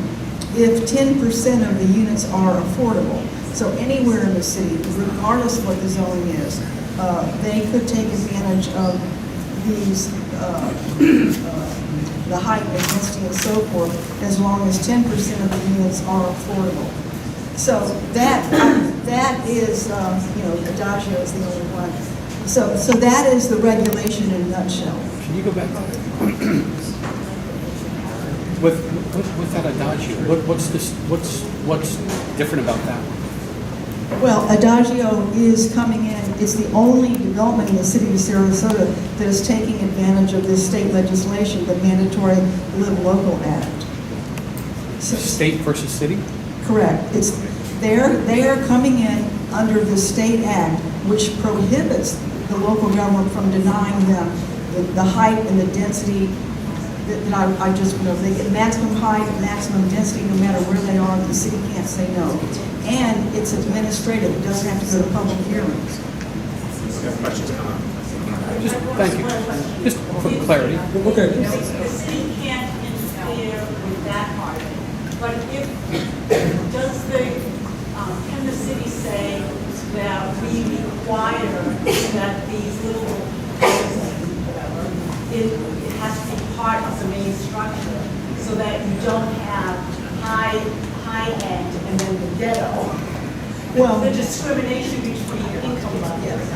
if 10% of the units are affordable. So anywhere in the city, regardless of what the zoning is, they could take advantage of these, the height and density and so forth, as long as 10% of the units are affordable. So that is, Adagio is the only one. So that is the regulation in a nutshell. Can you go back? With that Adagio, what's different about that? Well, Adagio is coming in, it's the only development in the city of Sarasota that is taking advantage of this state legislation, the mandatory Live Local Act. So, State versus city? correct. They are coming in under the state act, which prohibits the local government from denying them the height and the density that I just, they get maximum height, maximum density, no matter where they are, the city can't say no. And it's administrative, it doesn't have to go to public hearings. Thank you. Just for clarity. Okay. The city can't interfere with that part of it. But can the city say that we require that these little houses, whatever, it has to be part of the main structure so that you don't have high end and then the ghetto? Well, the discrimination between income levels.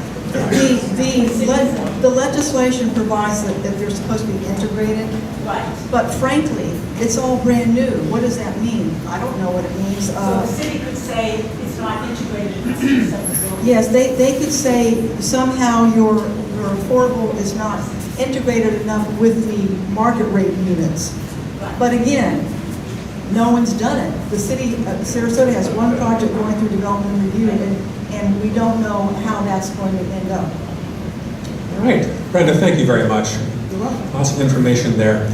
The legislation provides that they're supposed to be integrated. Right. But frankly, it's all brand new. What does that mean? I don't know what it means. So the city could say it's not integrated, it's a separate building. Yes, they could say somehow your affordable is not integrated enough with the market rate units. Right. But again, no one's done it. The city, Sarasota has one project going through development review, and we don't know how that's going to end up. All right, Brenda, thank you very much. You're welcome. Lots of information there.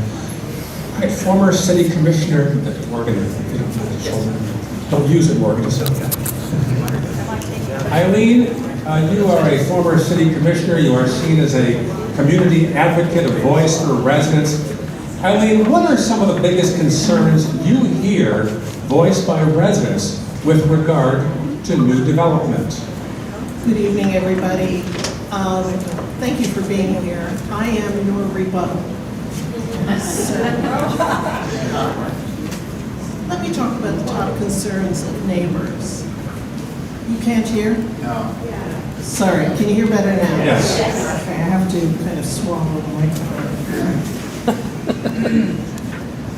All right, former city commissioner, Morgan, if you don't mind the shoulder. Don't use it, Morgan. Eileen, you are a former city commissioner. You are seen as a community advocate, a voice for residents. Eileen, what are some of the biggest concerns you hear voiced by residents with regard to new development? Good evening, everybody. Thank you for being here. I am your rebuttal. So, let me talk about the top concerns of neighbors. You can't hear? No. Sorry, can you hear better now? Yes. Okay, I have to kind of swallow the microphone.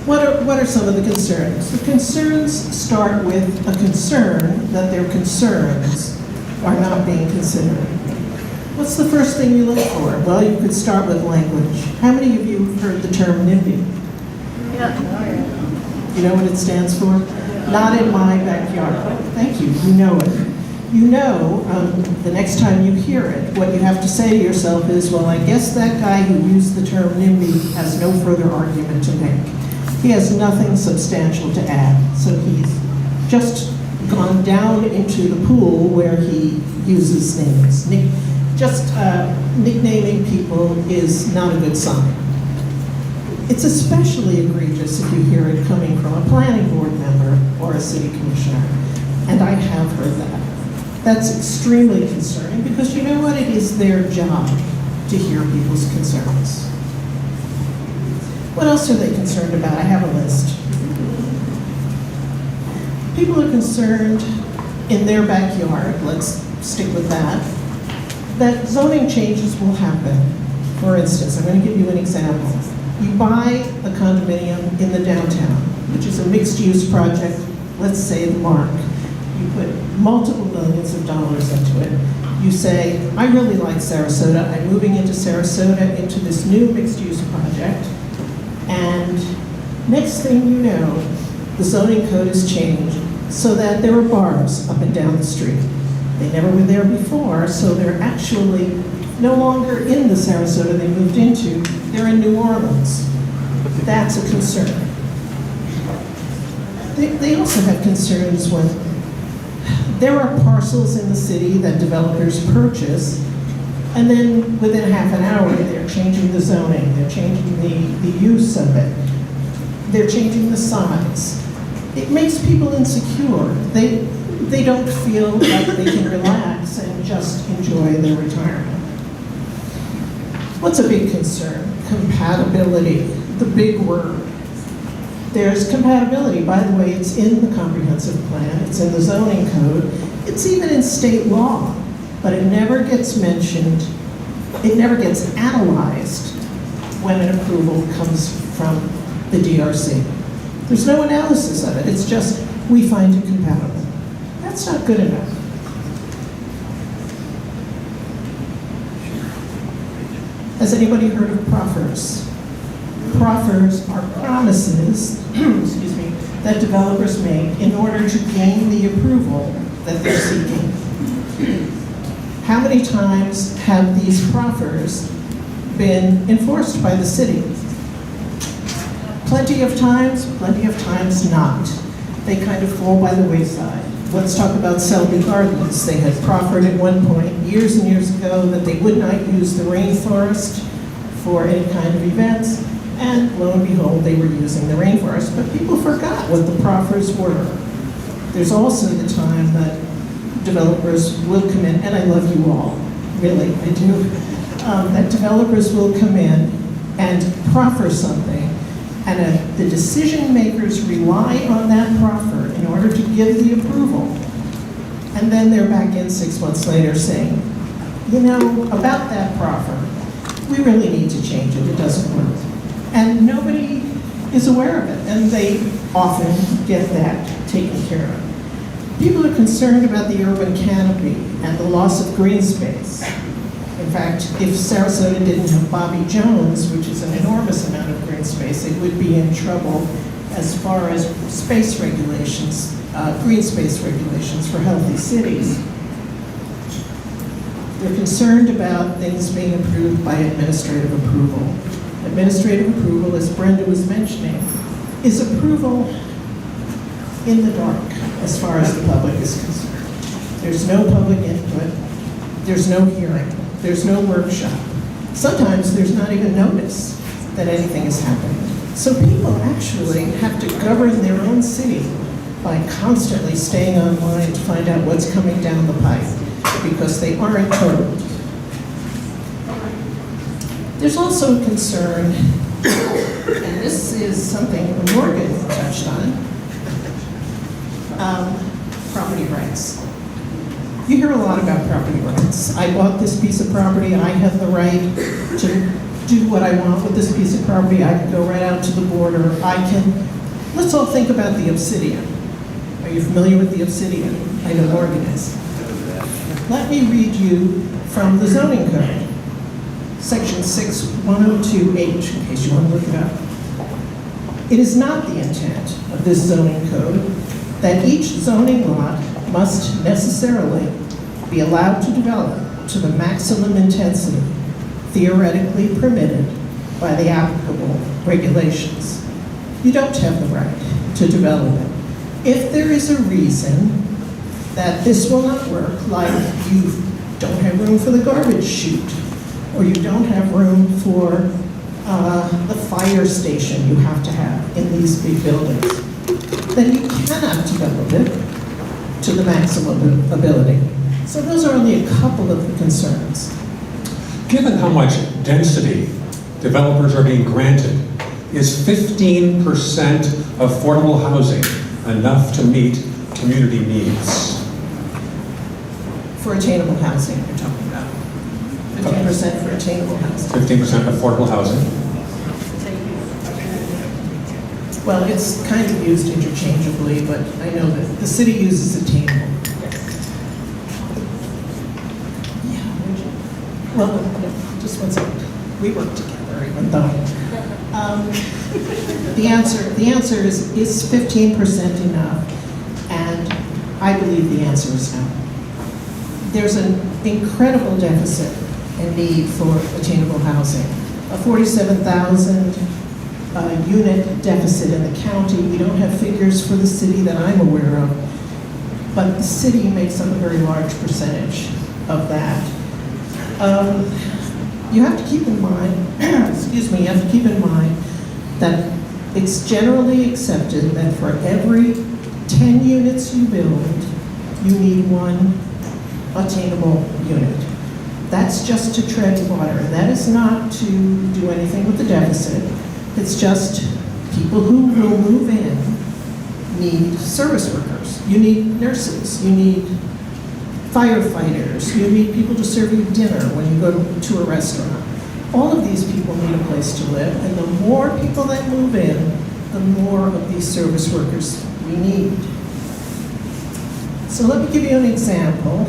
What are some of the concerns? The concerns start with a concern that their concerns are not being considered. What's the first thing you look for? Well, you could start with language. How many of you have heard the term NIMBY? You know what it stands for? Not in my backyard. Thank you, you know it. You know, the next time you hear it, what you have to say to yourself is, well, I guess that guy who used the term NIMBY has no further argument to make. He has nothing substantial to add, so he's just gone down into the pool where he uses names. Nicknaming people is not a good sign. It's especially egregious if you hear it coming from a planning board member or a city commissioner, and I have heard that. That's extremely concerning because you know what? It is their job to hear people's concerns. What else are they concerned about? I have a list. People are concerned in their backyard, let's stick with that zoning changes will happen. For instance, I'm going to give you an example. You buy a condominium in the downtown, which is a mixed-use project, let's say the Mark. You put multiple millions of dollars into it. You say, I really like Sarasota. I'm moving into Sarasota into this new mixed-use project. And next thing you know, the zoning code has changed so that there are bars up and down the street. They never were there before, so they're actually no longer in the Sarasota they moved into. They're in New Orleans. That's a concern. They also have concerns when there are parcels in the city that developers purchase, and then within half an hour, they're changing the zoning, they're changing the use of it, they're changing the size. It makes people insecure. They don't feel like they can relax and just enjoy their retirement. What's a big concern? Compatibility, the big word. There's compatibility. By the way, it's in the comprehensive plan, it's in the zoning code, it's even in state law, but it never gets mentioned, it never gets analyzed when an approval comes from the DRC. There's no analysis of it, it's just, we find it compatible. That's not good enough. Has anybody heard of proffers? Proffers are promises, excuse me, that developers make in order to gain the approval that they're seeking. How many times have these proffers been enforced by the city? Plenty of times not. They kind of fall by the wayside. Let's talk about Selby Gardens. They had proffered at one point, years and years ago, that they would not use the rainforest for any kind of events, and lo and behold, they were using the rainforest, but people forgot what the proffers were. There's also the time that developers will come in, and I love you all, really, I do, that developers will come in and proffer something, and the decision makers rely on that proffer in order to give the approval. And then they're back in 6 months later saying, you know, about that proffer, we really need to change it, it doesn't work. And nobody is aware of it, and they often get that taken care of. People are concerned about the urban canopy and the loss of green space. In fact, if Sarasota didn't have Bobby Jones, which is an enormous amount of green space, it would be in trouble as far as space regulations, green space regulations for healthy cities. They're concerned about things being approved by administrative approval. Administrative approval, as Brenda was mentioning, is approval in the dark as far as the public is concerned. There's no public input, there's no hearing, there's no workshop. Sometimes there's not even notice that anything is happening. So people actually have to govern their own city by constantly staying online to find out what's coming down the pipe, because they aren't told. There's also a concern, and this is something Morgan touched on, property rights. You hear a lot about property rights. I bought this piece of property, I have the right to do what I want with this piece of property. I can go right out to the border. Let's all think about the Obsidian. Are you familiar with the Obsidian? I know Morgan is. Let me read you from the zoning code, section 6102H, in case you want to look it up. It is not the intent of this zoning code that each zoning lot must necessarily be allowed to develop to the maximum intensity theoretically permitted by the applicable regulations. You don't have the right to develop it. If there is a reason that this will not work, like you don't have room for the garbage chute, or you don't have room for the fire station you have to have in these big buildings, then you cannot develop it to the maximum ability. So those are only a couple of the concerns. Given how much density developers are being granted, is 15% affordable housing enough to meet community needs? For attainable housing, you're talking about. 15% for attainable housing. 15% affordable housing. Well, it's kind of used interchangeably, but I know that the city uses attainable. Well, just one second. We work together, even though. The answer is 15% enough? And I believe the answer is no. There's an incredible deficit and need for attainable housing. A 47,000 unit deficit in the county. We don't have figures for the city that I'm aware of, but the city makes up a very large percentage of that. You have to keep in mind, excuse me, you have to keep in mind that it's generally accepted that for every 10 units you build, you need one attainable unit. That's just to tread water. That is not to do anything with the deficit. It's just people who will move in need service workers. You need nurses. You need firefighters. You need people to serve you dinner when you go to a restaurant. All of these people need a place to live, and the more people that move in, the more of these service workers we need. So let me give you an example,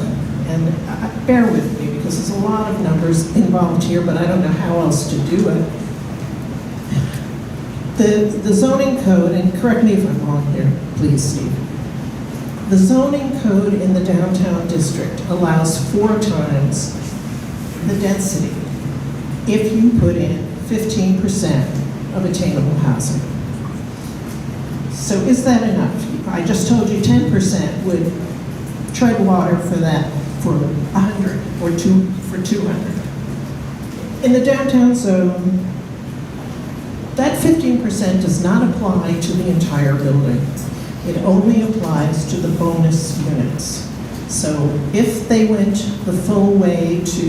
and bear with me because there's a lot of numbers involved here, but I don't know how else to do it. The zoning code, and correct me if I'm wrong here, please, Steve. The zoning code in the downtown district allows 4 times the density if you put in 15% of attainable housing. So is that enough? I just told you 10% would tread water for that, for 100 or for 200. In the downtown zone, that 15% does not apply to the entire building. It only applies to the bonus units. So if they went the full way to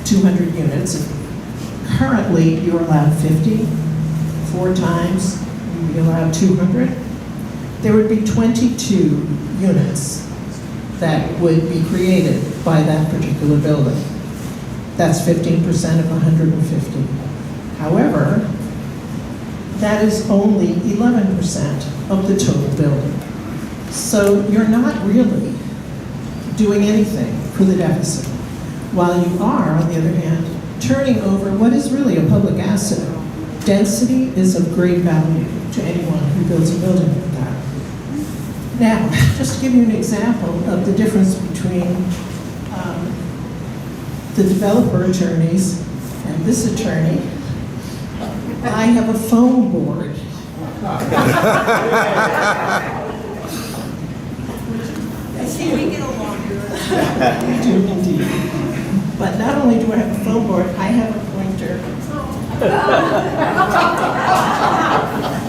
200 units, currently you're allowed 50, 4 times you'd be allowed 200. There would be 22 units that would be created by that particular building. That's 15% of 150. However, that is only 11% of the total building. So you're not really doing anything for the deficit, while you are, on the other hand, turning over what is really a public asset Density is of great value to anyone who builds a building like that. Now, just to give you an example of the difference between the developer attorneys and this attorney, I have a foam board. I see we get along here. We do indeed. But not only do I have a foam board, I have a pointer.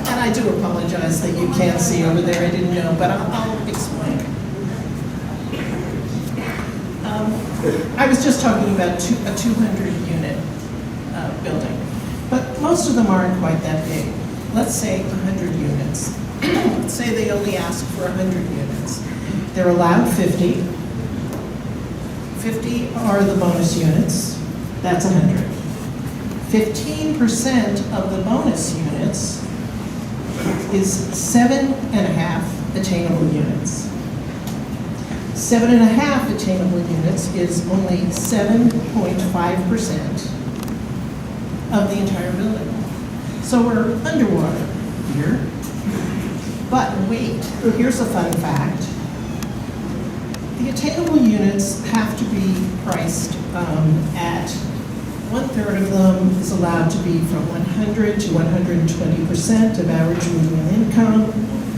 And I do apologize that you can't see over there, I didn't know, but I'll explain. I was just talking about a 200-unit building, but most of them aren't quite that big. Let's say 100 units. Let's say they only ask for 100 units. They're allowed 50. 50 are the bonus units, that's 100. 15% of the bonus units is 7.5 attainable units. 7.5 attainable units is only 7.5% of the entire building. So we're underwater here. But wait, here's a fun fact. The attainable units have to be priced at 1/3 of them is allowed to be from 100 to 120% of average median income.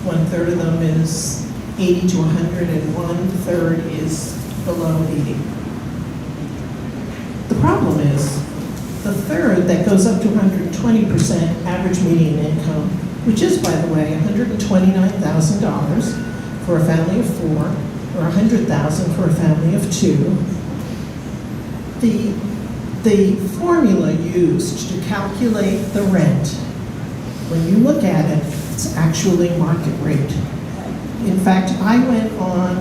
1/3 of them is 80 to 100, and 1/3 is below 80. The problem is the third that goes up to 120% average median income, which is, by the way, $129,000 for a family of 4, or $100,000 for a family of 2. The formula used to calculate the rent, when you look at it, it's actually market rate. In fact, I went on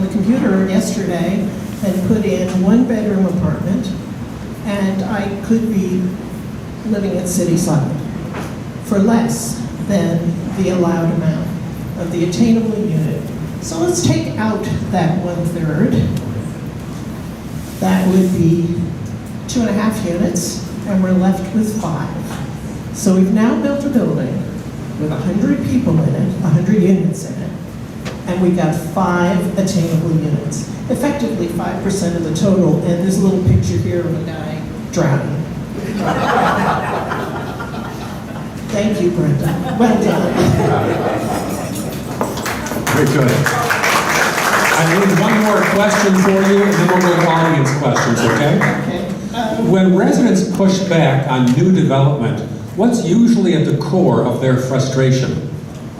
the computer yesterday and put in 1-bedroom apartment, and I could be living at city side for less than the allowed amount of the attainable unit. So let's take out that 1/3. That would be 2.5 units, and we're left with 5. So we've now built a building with 100 people in it, 100 units in it, and we got 5 attainable units. Effectively 5% of the total, and there's a little picture here of a guy drowning. Thank you, Brenda. Well done. Very good. I need one more question for you, and then we'll go to audience questions, okay? When residents push back on new development, what's usually at the core of their frustration?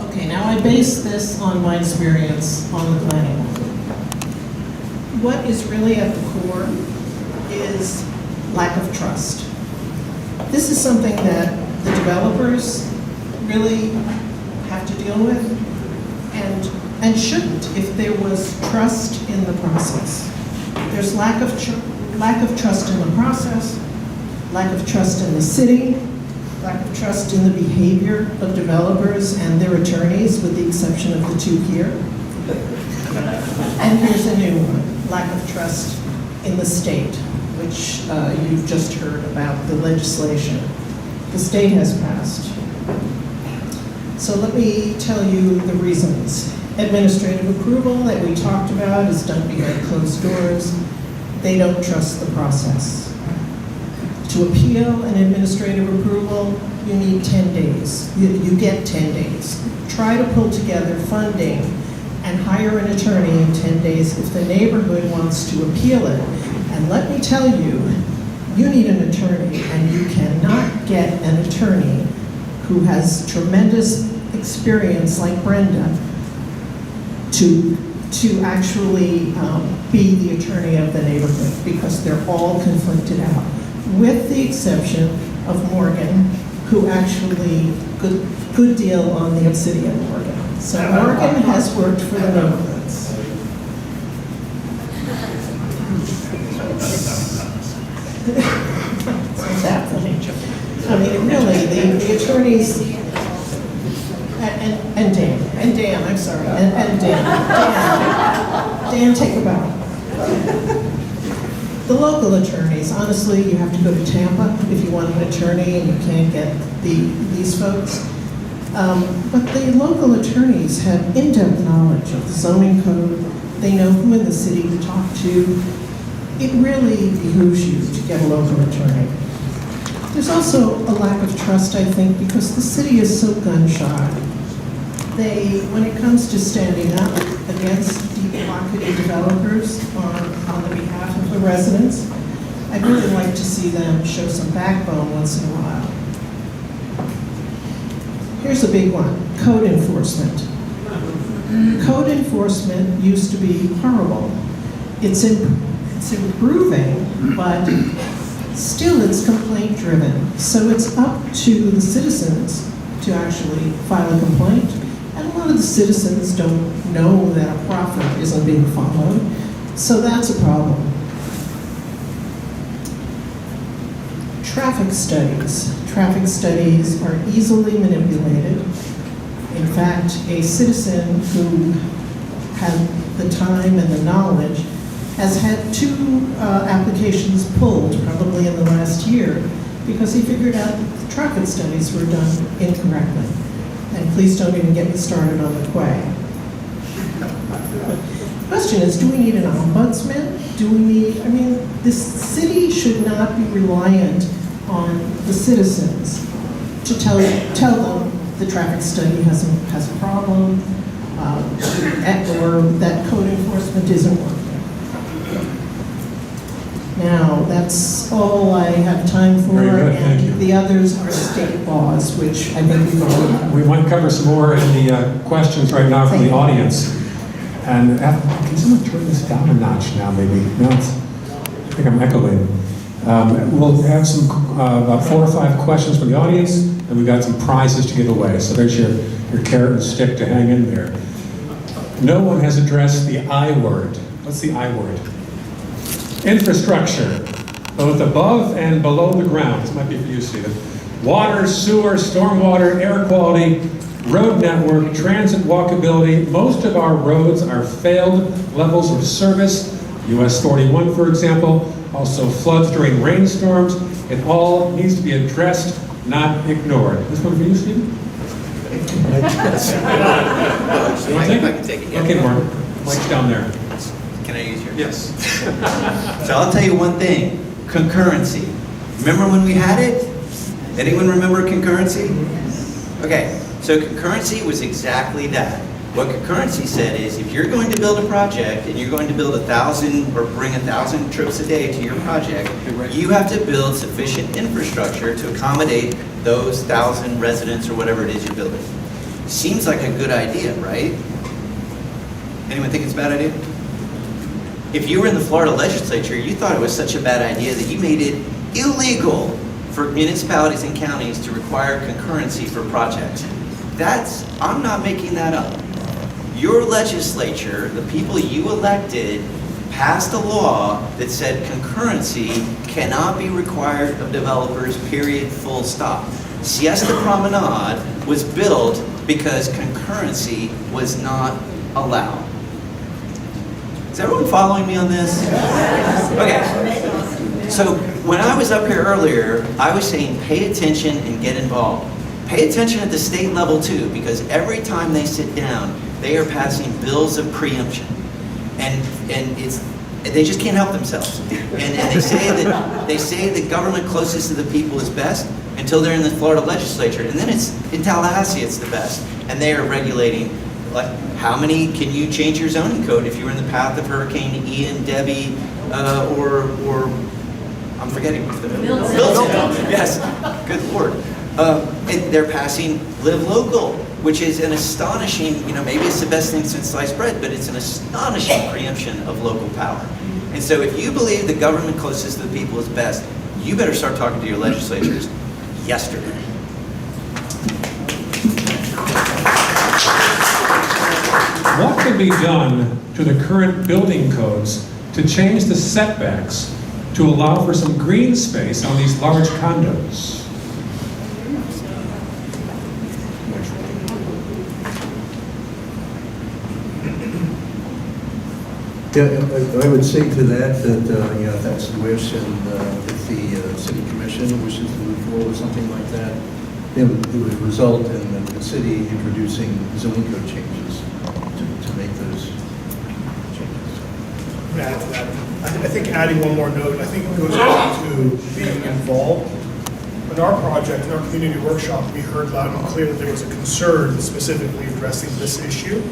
Okay, now I base this on my experience on the planning board. What is really at the core is lack of trust. This is something that the developers really have to deal with, and shouldn't if there was trust in the process. There's lack of trust in the process, lack of trust in the city, lack of trust in the behavior of developers and their attorneys, with the exception of the 2 here. And here's a new one, lack of trust in the state, which you've just heard about the legislation. The state has passed. So let me tell you the reasons. Administrative approval that we talked about is done behind closed doors. They don't trust the process. To appeal an administrative approval, you need 10 days. You get 10 days. Try to pull together funding and hire an attorney in 10 days if the neighborhood wants to appeal it. And let me tell you, you need an attorney, and you cannot get an attorney who has tremendous experience like Brenda to actually be the attorney of the neighborhood, because they're all conflicted out, with the exception of Morgan, who actually, good deal on the Obsidian Morgan. So Morgan has worked for the neighborhoods. That funny. I mean, really, the attorneys, and Dan, I'm sorry, and Dan, take a bow. The local attorneys, honestly, you have to go to Tampa if you want an attorney and you can't get these folks. But the local attorneys have in-depth knowledge of the zoning code. They know who in the city to talk to. It really behooves you to get a local attorney. There's also a lack of trust, I think, because the city is so gun-shy. When it comes to standing up against deep-pocketed developers on the behalf of the residents, I'd really like to see them show some backbone once in a while. Here's a big one, code enforcement. Code enforcement used to be horrible. It's improving, but still it's complaint-driven. So it's up to the citizens to actually file a complaint. And a lot of the citizens don't know that a profit isn't being followed. So that's a problem. Traffic studies. Traffic studies are easily manipulated. In fact, a citizen who had the time and the knowledge has had 2 applications pulled probably in the last year because he figured out that the traffic studies were done incorrectly. And please don't even get me started on the quay. The question is, do we need an ombudsman? This city should not be reliant on the citizens to tell them the traffic study has a problem, or that code enforcement isn't working. Now, that's all I have time for, Very good, thank you. and the others are state laws, which I think we've already covered. We might cover some more in the questions right now from the audience. And can someone turn this down a notch now, maybe? No, I think I'm echoing. We'll have some about 4 or 5 questions from the audience, and we've got some prizes to give away. So there's your carrot and stick to hang in there. No one has addressed the I word. What's the I word? Infrastructure, both above and below the ground. This might be for you, Stephen. Water, sewer, stormwater, air quality, road network, transit walkability. Most of our roads are failed levels of service. US 41, for example, also floods during rainstorms. It all needs to be addressed, not ignored. This one for you, Stephen? I can take it. Yeah. Okay, Mark. Mike's down there. Can I use yours? Yes. So I'll tell you one thing, concurrency. Remember when we had it? Anyone remember concurrency? Okay, so concurrency was exactly that. What concurrency said is if you're going to build a project and you're going to build 1,000 or bring 1,000 trips a day to your project, you have to build sufficient infrastructure to accommodate those 1,000 residents or whatever it is you're building. Seems like a good idea, right? Anyone think it's a bad idea? If you were in the Florida legislature, you thought it was such a bad idea that you made it illegal for municipalities and counties to require concurrency for projects. I'm not making that up. Your legislature, the people you elected, passed a law that said concurrency cannot be required of developers, period, full stop. Siesta Promenade was built because concurrency was not allowed. Is everyone following me on this? Okay. So when I was up here earlier, I was saying pay attention and get involved. Pay attention at the state level too, because every time they sit down, they are passing bills of preemption. And they just can't help themselves. And they say the government closest to the people is best until they're in the Florida legislature. And then it's in Tallahassee it's the best. And they are regulating, like, how many can you change your zoning code if you're in the path of Hurricane Ian, Debbie, or I'm forgetting what's the Milton. Yes, good Lord. And they're passing Live Local, which is an astonishing, maybe it's the best thing since sliced bread, but it's an astonishing preemption of local power. And so if you believe the government closest to the people is best, you better start talking to your legislatures yesterday. What could be done to the current building codes to change the setbacks to allow for some green space on these large condos? Yeah, I would say to that, you know, if that's the wish, and if the city commission wishes to move forward with something like that, it would result in the city introducing zoning code changes to make those changes. To add to that, I think adding one more note, I think it goes back to being involved. In our project, in our community workshop, we heard loud and clear that there was a concern specifically addressing this issue.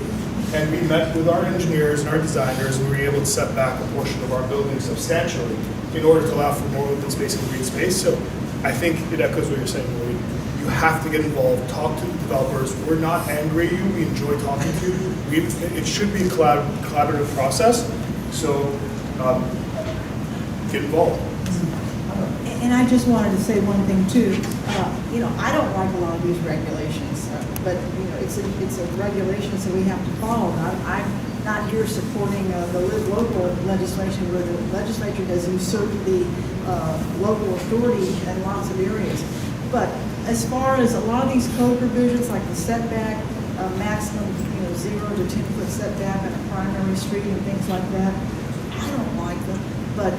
And we met with our engineers and our designers, and we were able to set back a portion of our building substantially in order to allow for more open space and green space. So I think it echoes what you're saying, Louis. You have to get involved, talk to the developers. We're not angry at you, we enjoy talking to you. It should be a collaborative process, so get involved. And I just wanted to say one thing too. You know, I don't like a lot of these regulations, but you know, it's a regulation, so we have to follow it. I'm not here supporting the local legislation where the legislature has usurped the local authority in lots of areas. But as far as a lot of these code provisions, like the setback, maximum, you know, 0 to 10 foot setback on a primary street and things like that, I don't like them. But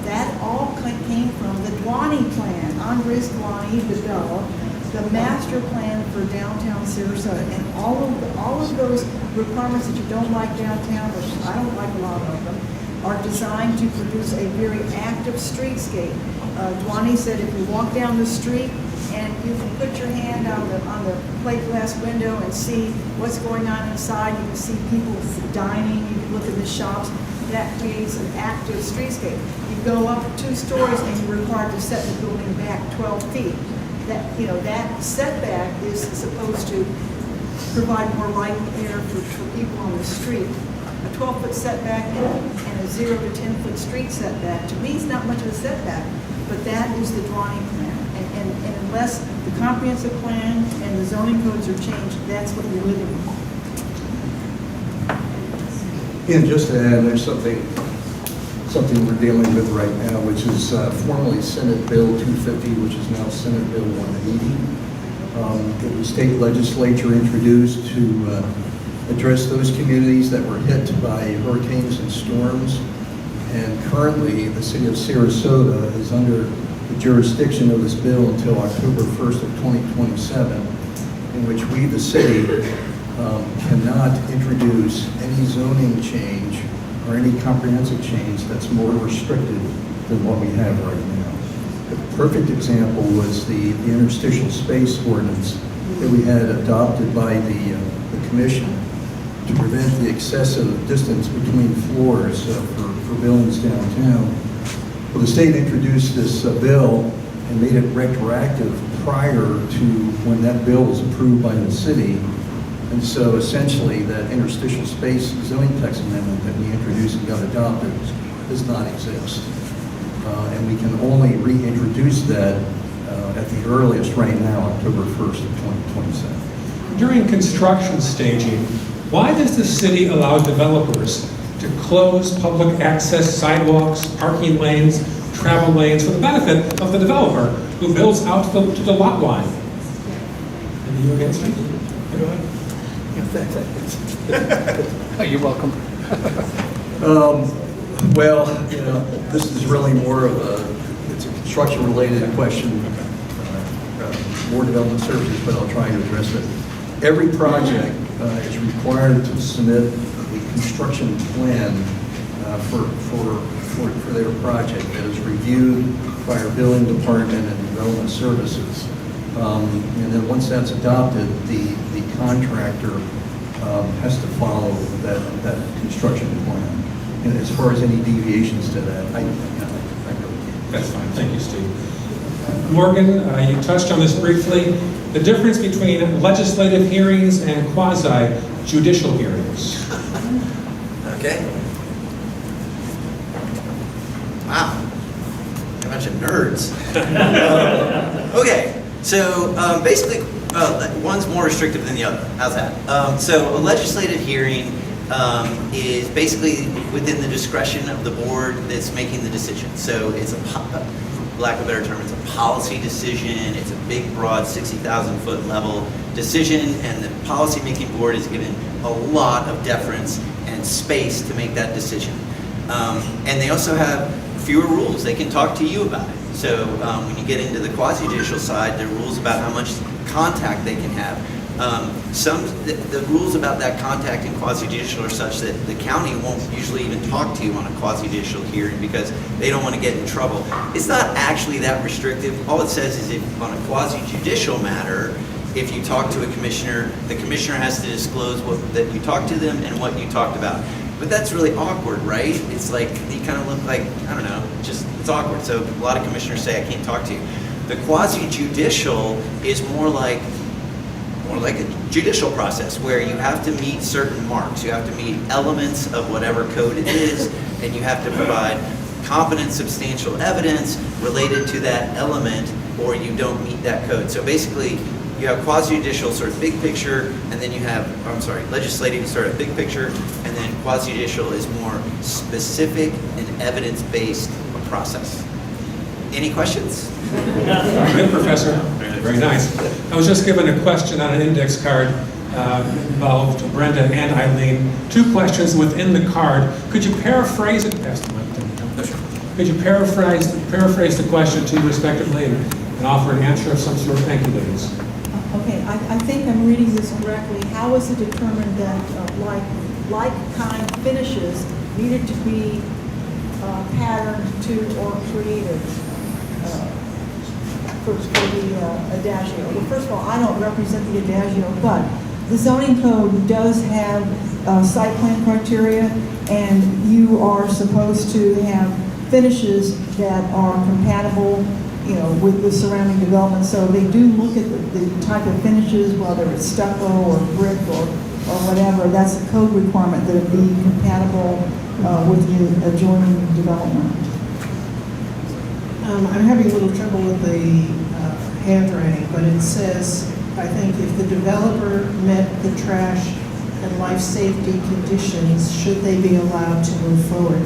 that all came from the Dwani plan. Andres Dwani developed the master plan for downtown Sarasota, and all of those requirements that you don't like downtown, which I don't like a lot of them, are designed to produce a very active streetscape. Dwani said if you walk down the street and you can put your hand on the plate glass window and see what's going on inside, you can see people dining, you can look at the shops. That creates an active streetscape. You go up 2 stories and you're required to set the building back 12 feet. That, you know, that setback is supposed to provide more light and air for people on the street. A 12-foot setback and a 0 to 10-foot street setback, to me, is not much of a setback, but that is the Dwani plan. And unless the comprehensive plan and the zoning codes are changed, that's what you're living with. And just to add, there's something we're dealing with right now, which is formerly Senate Bill 250, which is now Senate Bill 180. It was state legislature introduced to address those communities that were hit by hurricanes and storms. And currently, the city of Sarasota is under the jurisdiction of this bill until October 1st of 2027, in which we, the city, cannot introduce any zoning change or any comprehensive change that's more restricted than what we have right now. The perfect example was the interstitial space ordinance that we had adopted by the commission to prevent the excessive distance between floors for buildings downtown. Well, the state introduced this bill and made it retroactive prior to when that bill was approved by the city. And so essentially that interstitial space zoning text amendment that we introduced and got adopted does not exist. And we can only reintroduce that at the earliest right now, October 1st of 2027. During construction staging, why does the city allow developers to close public access sidewalks, parking lanes, travel lanes for the benefit of the developer who builds out to the lot line? Are you against it? Go ahead. Oh, you're welcome. Well, you know, this is really more of it's a construction-related question, more development services, but I'll try to address it. Every project is required to submit a construction plan for their project that is reviewed by our building department and development services. And then once that's adopted, the contractor has to follow that construction plan. And as far as any deviations to that, I really can't. That's fine. Thank you, Steve. Morgan, you touched on this briefly. The difference between legislative hearings and quasi-judicial hearings. Okay. Wow. A bunch of nerds. Okay. So basically, one's more restrictive than the other. How's that? So a legislative hearing is basically within the discretion of the board that's making the decision. So it's for lack of a better term, it's a policy decision. It's a big, broad, 60,000-foot level decision, and the policy-making board is given a lot of deference and space to make that decision. And they also have fewer rules. They can talk to you about it. So when you get into the quasi-judicial side, there are rules about how much contact they can have. The rules about that contact in quasi-judicial are such that the county won't usually even talk to you on a quasi-judicial hearing because they don't want to get in trouble. It's not actually that restrictive. All it says is if on a quasi-judicial matter, if you talk to a commissioner, the commissioner has to disclose that you talked to them and what you talked about. But that's really awkward, right? It's like, you kind of look like, I don't know, just, it's awkward. So a lot of commissioners say, I can't talk to you. The quasi-judicial is more like a judicial process where you have to meet certain marks. You have to meet elements of whatever code it is, and you have to provide competent, substantial evidence related to that element, or you don't meet that code. So basically, you have quasi-judicial, sort of big picture, and then you have, legislative, sort of big picture, and then quasi-judicial is more specific and evidence-based process. Any questions? Good, Professor. Very nice. I was just given a question on an index card involved Brenda and Eileen. 2 questions within the card. Could you paraphrase it? Could you paraphrase the question to you respectively and offer an answer of some sort? Thank you, ladies. Okay, I think I'm reading this correctly. How is it determined that like-kind finishes needed to be patterned to or created for the Adagio? Well, first of all, I don't represent the Adagio, but the zoning code does have site plan criteria, and you are supposed to have finishes that are compatible, you know, with the surrounding development. So they do look at the type of finishes, whether it's stucco or brick or whatever. That's a code requirement that it be compatible with the adjoining development. I'm having a little trouble with the handwriting, but it says, I think, if the developer met the trash and life safety conditions, should they be allowed to move forward?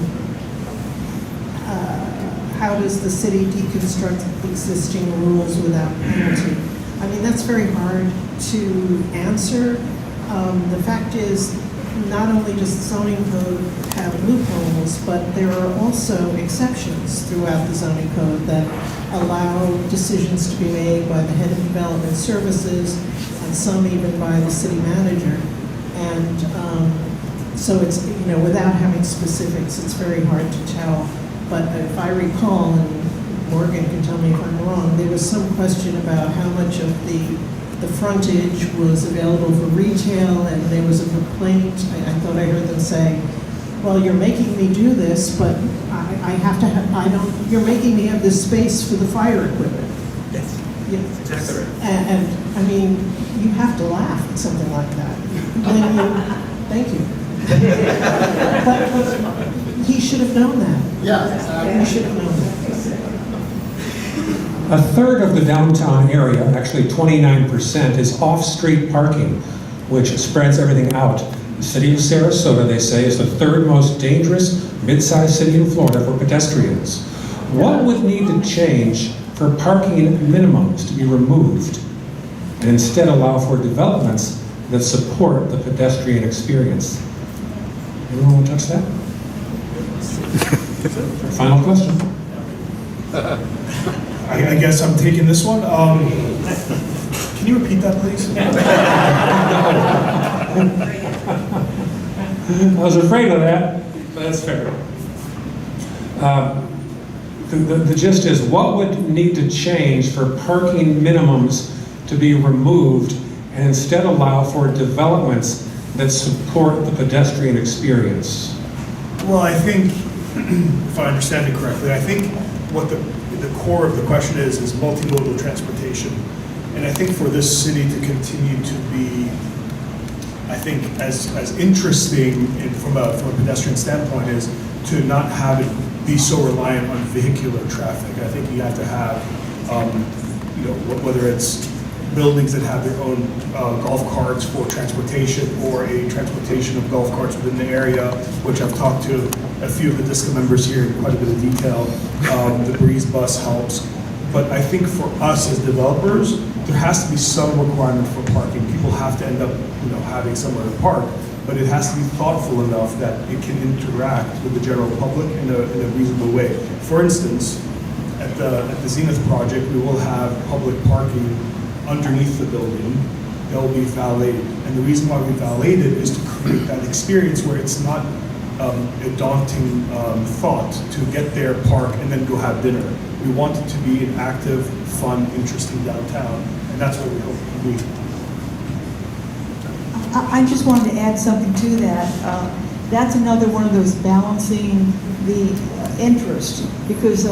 How does the city deconstruct existing rules without penalty? I mean, that's very hard to answer. The fact is, not only does the zoning code have loopholes, but there are also exceptions throughout the zoning code that allow decisions to be made by the head of development services and some even by the city manager. And so it's, you know, without having specifics, it's very hard to tell. But if I recall, and Morgan can tell me if I'm wrong, there was some question about how much of the frontage was available for retail, and there was a complaint. I thought I heard them say, well, you're making me do this, but I have to have, you're making me have this space for the fire equipment. Yes, You, exactly right. and I mean, you have to laugh at something like that. Thank you. But he should have known that. Yeah. He should have known that. A third of the downtown area, actually 29%, is off-street parking, which spreads everything out. The city of Sarasota, they say, is the 3rd most dangerous mid-sized city in Florida for pedestrians. What would need to change for parking minimums to be removed and instead allow for developments that support the pedestrian experience? Anyone want to touch that? Final question. I guess I'm taking this one. Can you repeat that, please? I was afraid of that, but that's fair. The gist is, what would need to change for parking minimums to be removed and instead allow for developments that support the pedestrian experience? Well, I think, if I understand it correctly, I think what the core of the question is multimodal transportation. And I think for this city to continue to be, I think, as interesting from a pedestrian standpoint is to not have it be so reliant on vehicular traffic. I think you have to have, you know, whether it's buildings that have their own golf carts for transportation or a transportation of golf carts within the area, which I've talked to a few of the DSCA members here in quite a bit of detail. The Breeze bus helps. But I think for us as developers, there has to be some requirement for parking. People have to end up, you know, having somewhere to park. but it has to be thoughtful enough that it can interact with the general public in a reasonable way. For instance, at the Zenith project, we will have public parking underneath the building. They'll be valeted. And the reason why we valet it is to create that experience where it's not a daunting thought to get there, park, and then go have dinner. We want it to be an active, fun, interesting downtown, and that's what we hope to be. I just wanted to add something to that. That's another one of those balancing the interest, because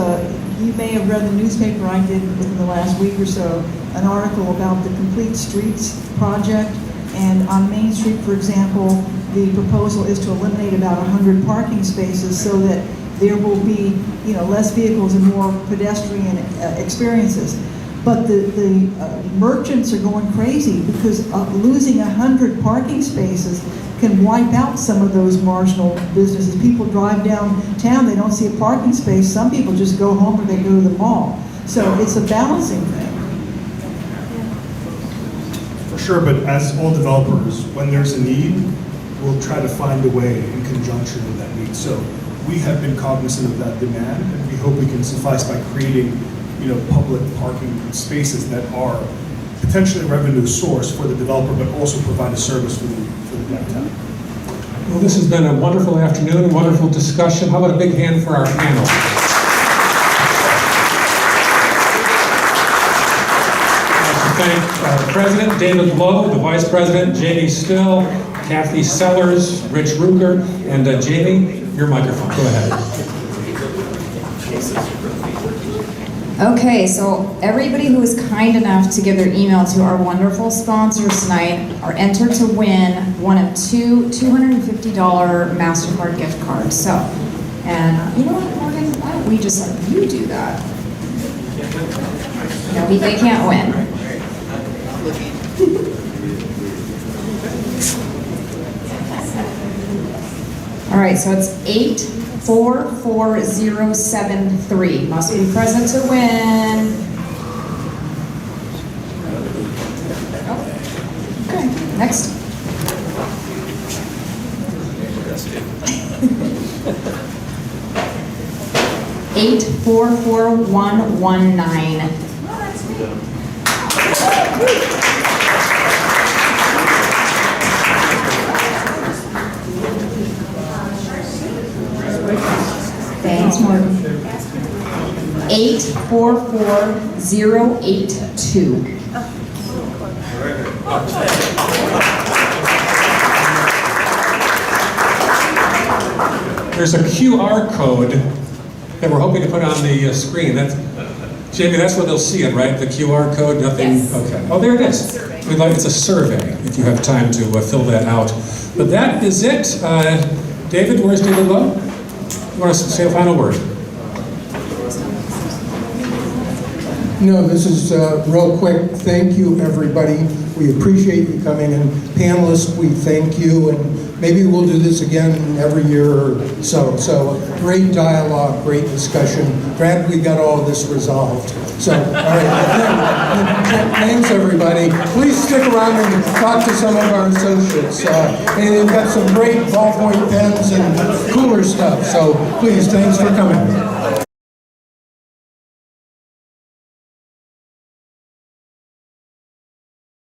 you may have read the newspaper I did within the last week or so, an article about the Complete Streets project, and on Main Street, for example, the proposal is to eliminate about 100 parking spaces so that there will be, less vehicles and more pedestrian experiences. But the merchants are going crazy because losing 100 parking spaces can wipe out some of those marginal businesses. People drive downtown, they don't see a parking space. Some people just go home or they go to the mall. So it's a balancing thing. For sure, but as all developers, when there's a need, we'll try to find a way in conjunction with that need. So we have been cognizant of that demand, and we hope we can suffice by creating public parking spaces that are potentially a revenue source for the developer, but also provide a service for the downtown. Well, this has been a wonderful afternoon, wonderful discussion. How about a big hand for our panel? I'd like to thank President David Lowe, the Vice President Jamie Still, Kathy Sellers, Rich Ruger, and Jamie, your microphone. Go ahead. Okay, so everybody who was kind enough to give their email to our wonderful sponsors tonight are entered to win one of two $250 MasterCard gift cards. So, and you know what, Morgan, why don't we just let you do that? No, they can't win. All right, so it's 844073. Must be present to win. Okay, next. Eight 44119. Thanks, Morgan. 844082. There's a QR code that we're hoping to put on the screen. Jamie, that's where they'll see it, right? The QR code, nothing? Yes. Okay. Oh, there it is. It's a survey, if you have time to fill that out. But that is it. David, where's David Lowe? You want to say a final word? No, this is real quick. Thank you, everybody. We appreciate you coming, and panelists, we thank you, and maybe we'll do this again every year or so. So great dialogue, great discussion. Glad we got all of this resolved. So, all right. Thanks, everybody. Please stick around and talk to some of our associates. And they've got some great ballpoint pens and cooler stuff. So please, thanks for coming.